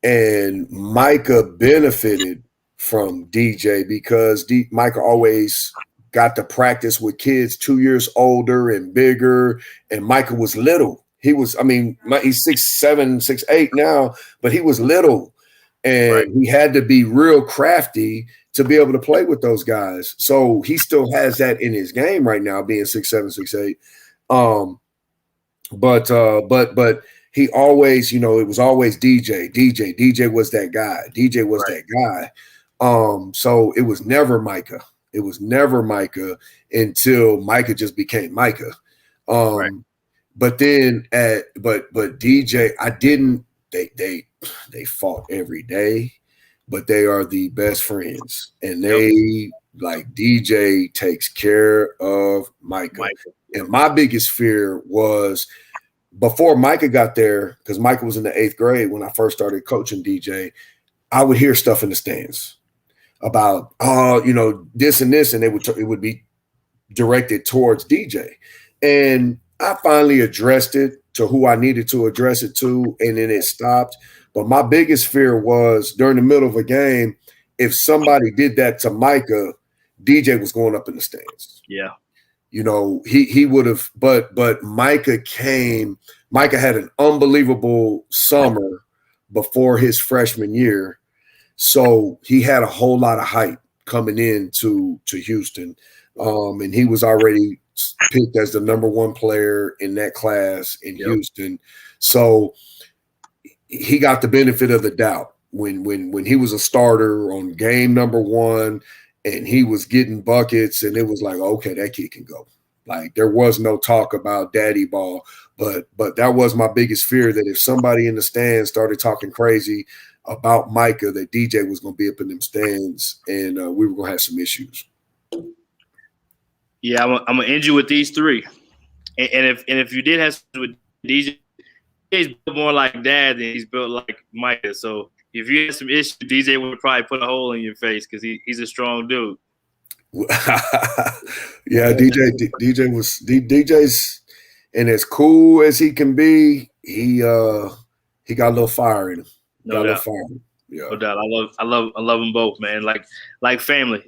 And Micah benefited from DJ because Micah always got to practice with kids 2 years older and bigger, and Micah was little. He was, he's 6'7", 6'8" now, but he was little, and he had to be real crafty to be able to play with those guys. So he still has that in his game right now, being 6'7", 6'8". But he always, it was always DJ. DJ was that guy. DJ was that guy. So it was never Micah. It was never Micah until Micah just became Micah. But then but DJ, they fought every day, but they are the best friends. And they like DJ takes care of Micah. And my biggest fear was before Micah got there, because Micah was in the 8th grade when I first started coaching DJ, I would hear stuff in the stands about, this and this, and it would be directed towards DJ. And I finally addressed it to who I needed to address it to, and then it stopped. But my biggest fear was during the middle of a game, if somebody did that to Micah, DJ was going up in the stands. Yeah. He would have, but Micah had an unbelievable summer before his freshman year. So he had a whole lot of hype coming into Houston. And he was already picked as the number 1 player in that class in Houston. So he got the benefit of the doubt when he was a starter on game number 1 and he was getting buckets, and it was like, okay, that kid can go. Like, there was no talk about daddy ball, but that was my biggest fear, that if somebody in the stands started talking crazy about Micah, that DJ was going to be up in them stands, and we were going to have some issues. Yeah, I'm gonna end you with these 3, and if you did have something with DJ, he's built more like dad than he's built like Micah. So if you had some issues, DJ would probably put a hole in your face because he's a strong dude. Yeah, DJ's, and as cool as he can be, he got a little fire in him. No doubt. Yeah. No doubt. I love them both, man. Like family.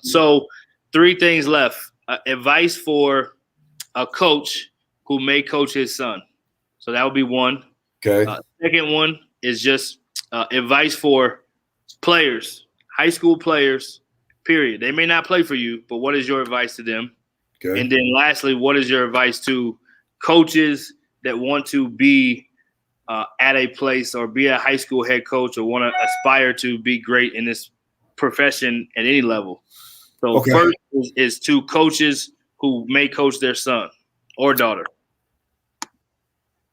So 3 things left. Advice for a coach who may coach his son. So that would be 1. Okay. Second one is just advice for players, high school players, period. They may not play for you, but what is your advice to them? Okay. And then lastly, what is your advice to coaches that want to be at a place or be a high school head coach or want to aspire to be great in this profession at any level? So first is to coaches who may coach their son or daughter.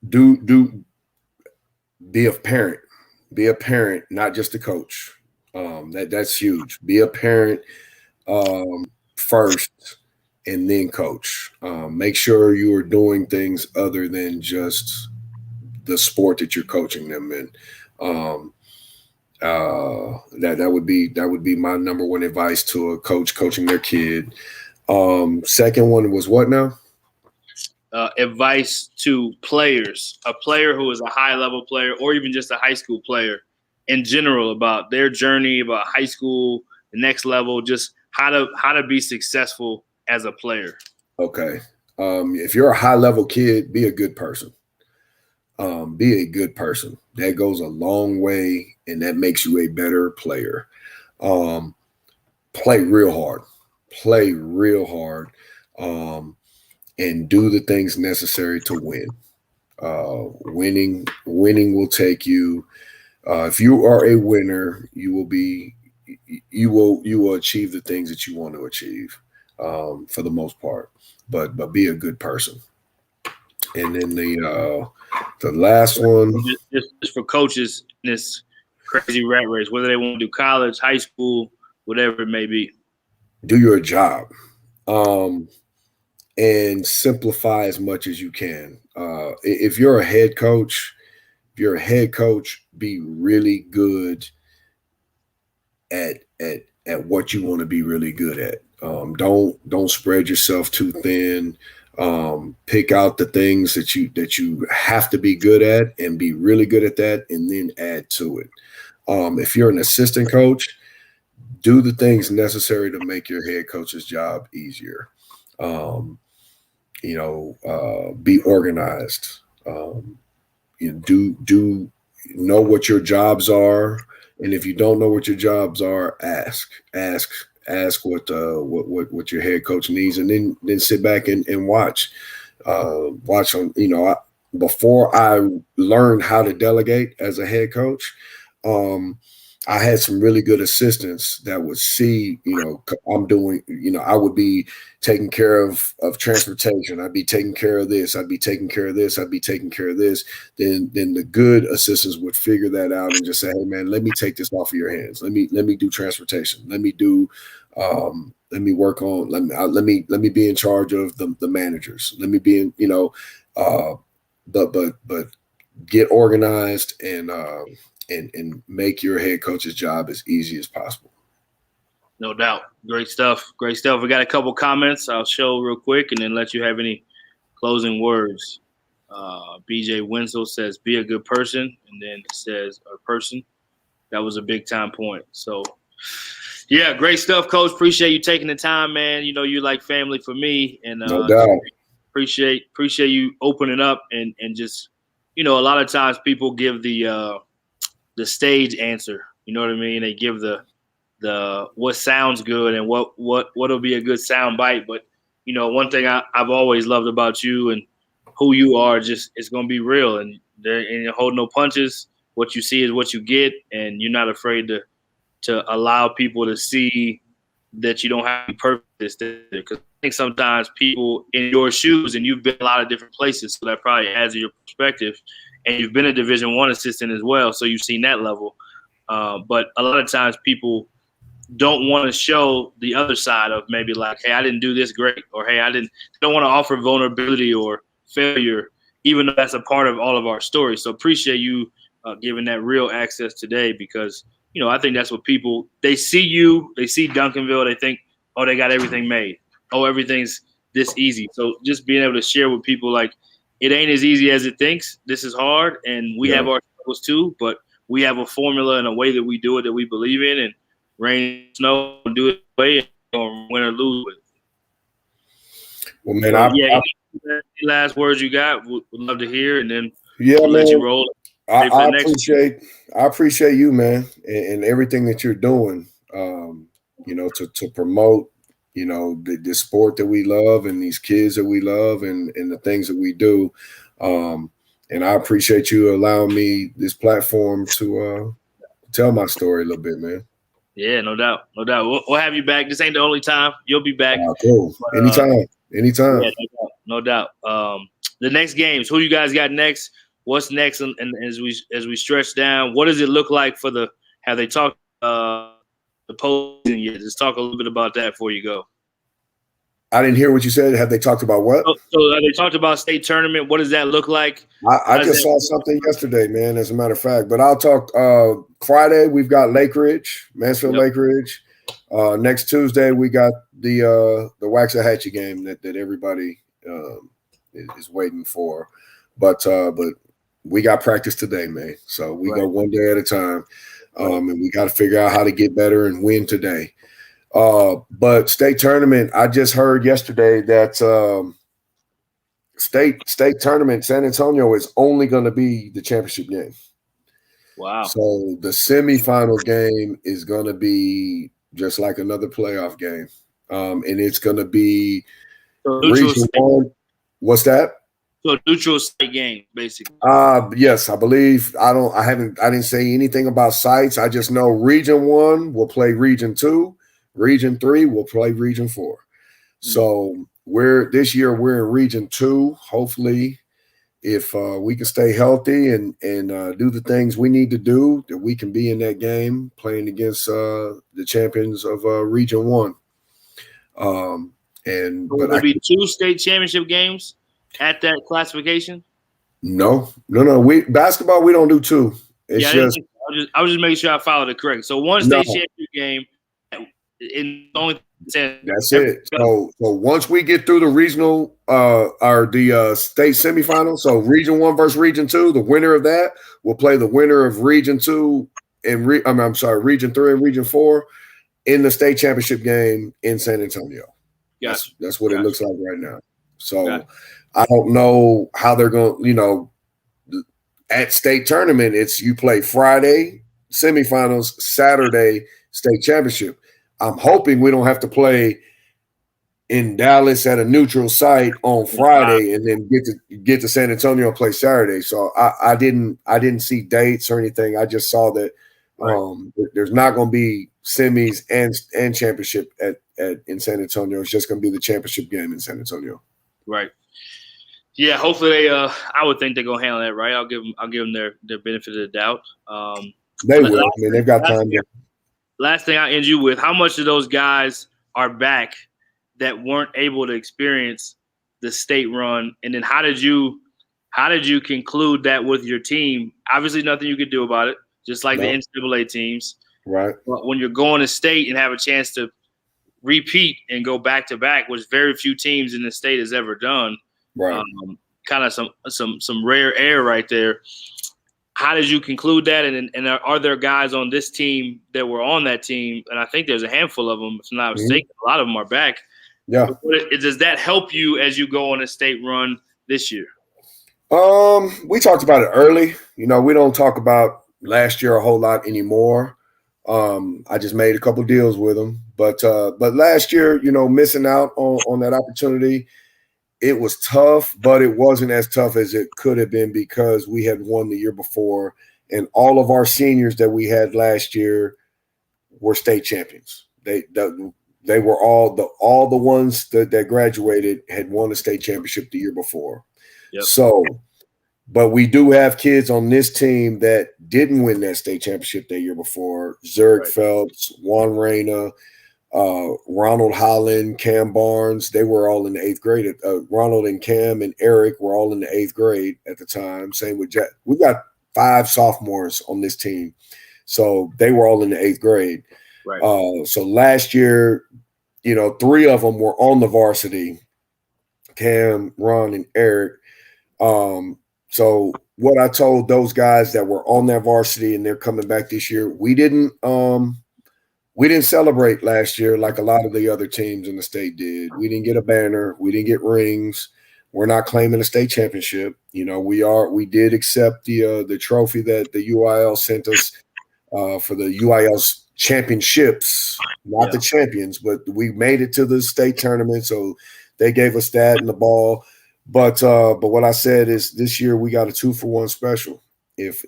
Be a parent. Be a parent, not just a coach. That's huge. Be a parent first, and then coach. Make sure you are doing things other than just the sport that you're coaching them in. That would be my number 1 advice to a coach coaching their kid. Second one was what now? Advice to players, a player who is a high level player or even just a high school player in general, about their journey, about high school, the next level, just how to be successful as a player. Okay. If you're a high level kid, be a good person. Be a good person. That goes a long way, and that makes you a better player. Play real hard. And do the things necessary to win. Winning will take you. If you are a winner, you will achieve the things that you want to achieve, for the most part. But be a good person. And then the last one, just for coaches in this crazy rat race, whether they want to do college, high school, whatever it may be. Do your job. And simplify as much as you can. If you're a head coach, be really good at what you want to be really good at. Don't spread yourself too thin. Pick out the things that you have to be good at and be really good at that, and then add to it. If you're an assistant coach, do the things necessary to make your head coach's job easier. Be organized. Do know what your jobs are, and if you don't know what your jobs are, ask what your head coach needs, and then sit back and watch. Watch on. Before I learned how to delegate as a head coach, I had some really good assistants that would see, I'm doing, I would be taking care of transportation. I'd be taking care of this. I'd be taking care of this. I'd be taking care of this. Then the good assistants would figure that out and just say, hey man, let me take this off of your hands. Let me do transportation. Let me work on, let me be in charge of the managers. Let me be in, but get organized and make your head coach's job as easy as possible. No doubt. Great stuff. Great stuff. We got a couple comments I'll show real quick and then let you have any closing words. BJ Winslow says, be a good person. And then it says, a person. That was a big time point. So, yeah, great stuff, Coach. Appreciate you taking the time, man. You're like family for me. And no doubt. Appreciate you opening up and just, a lot of times people give the stage answer. You know what I mean? They give the what sounds good and what'll be a good sound bite. But one thing I've always loved about you and who you are, just it's gonna be real and you hold no punches. What you see is what you get, and you're not afraid to allow people to see that you don't have to be perfect. Because I think sometimes people in your shoes, and you've been a lot of different places, so that probably adds to your perspective. And you've been a Division I assistant as well, so you've seen that level. But a lot of times people don't want to show the other side of maybe like, hey, I didn't do this great, or hey, don't want to offer vulnerability or failure, even though that's a part of all of our stories. So appreciate you giving that real access today, because I think that's what people, they see you, they see Duncanville, they think, oh, they got everything made. Oh, everything's this easy. So just being able to share with people like, it ain't as easy as it thinks. This is hard, and we have our struggles too, but we have a formula and a way that we do it that we believe in, and rain, snow, do it way and win or lose with. Well, man, any last words you got, would love to hear, and then we'll let you roll. I appreciate you, man, and everything that you're doing, to promote, the sport that we love and these kids that we love and the things that we do. And I appreciate you allowing me this platform to tell my story a little bit, man. Yeah, no doubt. No doubt. We'll have you back. This ain't the only time. You'll be back. Cool. But, anytime. Yeah, no doubt. The next games, who you guys got next? What's next? And as we stretch down, what does it look like for have they talked the postseason yet? Just talk a little bit about that before you go. I didn't hear what you said. Have they talked about what? So they talked about state tournament. What does that look like? I just saw something yesterday, man, as a matter of fact. But I'll talk Friday. We've got Lake Ridge, Mansfield Lake Ridge. Next Tuesday, we got the Waxahachie game that everybody is waiting for. But we got practice today, man. So we go one day at a time. And we got to figure out how to get better and win today. But state tournament, I just heard yesterday that state tournament San Antonio is only going to be the championship game. Wow. So the semifinal game is going to be just like another playoff game. And it's going to be Region 1. What's that? So neutral site game, basically. Yes, I believe. I didn't say anything about sites. I just know Region 1 will play Region 2. Region 3 will play Region 4. So this year we're in Region 2. Hopefully, if we can stay healthy and do the things we need to do, that we can be in that game playing against the champions of Region 1. Will there be 2 state championship games at that classification? No. Basketball we don't do 2. It's I was just making sure I followed it correct. So one state championship game. That's it. So once we get through the regional or the state semifinal, so Region 1 versus Region 2, the winner of that will play the winner of Region 2 and Region 3 and Region 4 in the state championship game in San Antonio. Yes, that's what it looks like right now. So I don't know how they're going. At state tournament, it's you play Friday semifinals, Saturday state championship. I'm hoping we don't have to play in Dallas at a neutral site on Friday and then get to San Antonio and play Saturday. So I didn't see dates or anything. I just saw that Right. There's not going to be semis and championship in San Antonio. It's just going to be the championship game in San Antonio. Right. Yeah. Hopefully they. I would think they're gonna handle that right. I'll give them their benefit of the doubt. They will. I mean, they've got time. Last thing I end you with: how much of those guys are back that weren't able to experience the state run, and then how did you conclude that with your team? Obviously, nothing you could do about it, just like the NCAA teams. Right. But when you're going to state and have a chance to repeat and go back to back, which very few teams in the state has ever done. Right. Kind of some rare air right there. How did you conclude that? And are there guys on this team that were on that team? And I think there's a handful of them, if I'm not mistaken. A lot of them are back. Yeah. Does that help you as you go on a state run this year? We talked about it early. We don't talk about last year a whole lot anymore. I just made a couple deals with them, but last year, missing out on that opportunity, it was tough, but it wasn't as tough as it could have been because we had won the year before, and all of our seniors that we had last year were state champions. They were all the ones that graduated had won a state championship the year before. Yep. So, but we do have kids on this team that didn't win that state championship the year before. Zurich Phelps, Juan Reyna, Ronald Holland, Cam Barnes, they were all in the 8th grade. Ronald and Cam and Eric were all in the 8th grade at the time. Same with Jack. We've got 5 sophomores on this team. So they were all in the 8th grade. Right. So last year, 3 of them were on the varsity, Cam, Ron, and Eric. So what I told those guys that were on that varsity and they're coming back this year, we didn't celebrate last year like a lot of the other teams in the state did. We didn't get a banner. We didn't get rings. We're not claiming a state championship. We did accept the trophy that the UIL sent us for the UIL's championships, not the champions, but we made it to the state tournament. So they gave us that and the ball. But what I said is this year we got a 2-for-1 special. If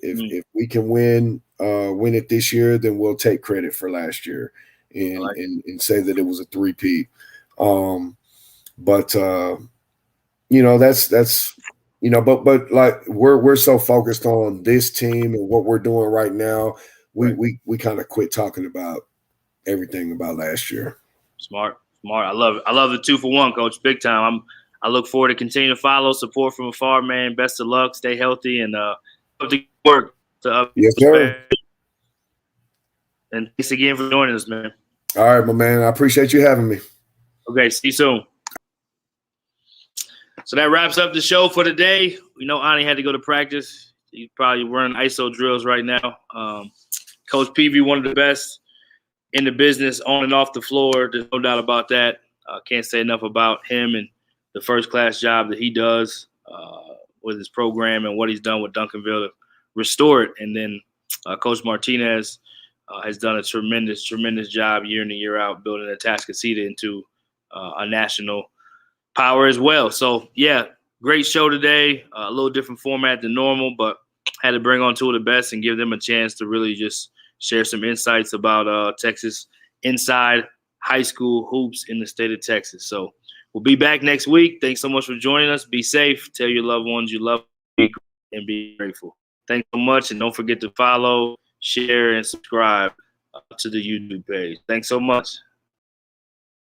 we can win it this year, then we'll take credit for last year and say that it was a 3-peat. But like we're so focused on this team and what we're doing right now, we kind of quit talking about everything about last year. Smart. I love it. I love the 2-for-1, Coach. Big time. I look forward to continue to follow, support from afar, man. Best of luck. Stay healthy and to work. Yes, sir. And thanks again for joining us, man. All right, my man. I appreciate you having me. Okay, see you soon. So that wraps up the show for today. We know Ani had to go to practice. He's probably running ISO drills right now. Coach Peavy, one of the best in the business on and off the floor. There's no doubt about that. Can't say enough about him and the first-class job that he does with his program and what he's done with Duncanville to restore it. And then Coach Martinez has done a tremendous job year in and year out building Atascocita into a national power as well. So, yeah, great show today. A little different format than normal, but had to bring on 2 of the best and give them a chance to really just share some insights about Texas inside high school hoops in the state of Texas. So we'll be back next week. Thanks so much for joining us. Be safe. Tell your loved ones you love them and be grateful. Thanks so much. And don't forget to follow, share, and subscribe to the YouTube page. Thanks so much.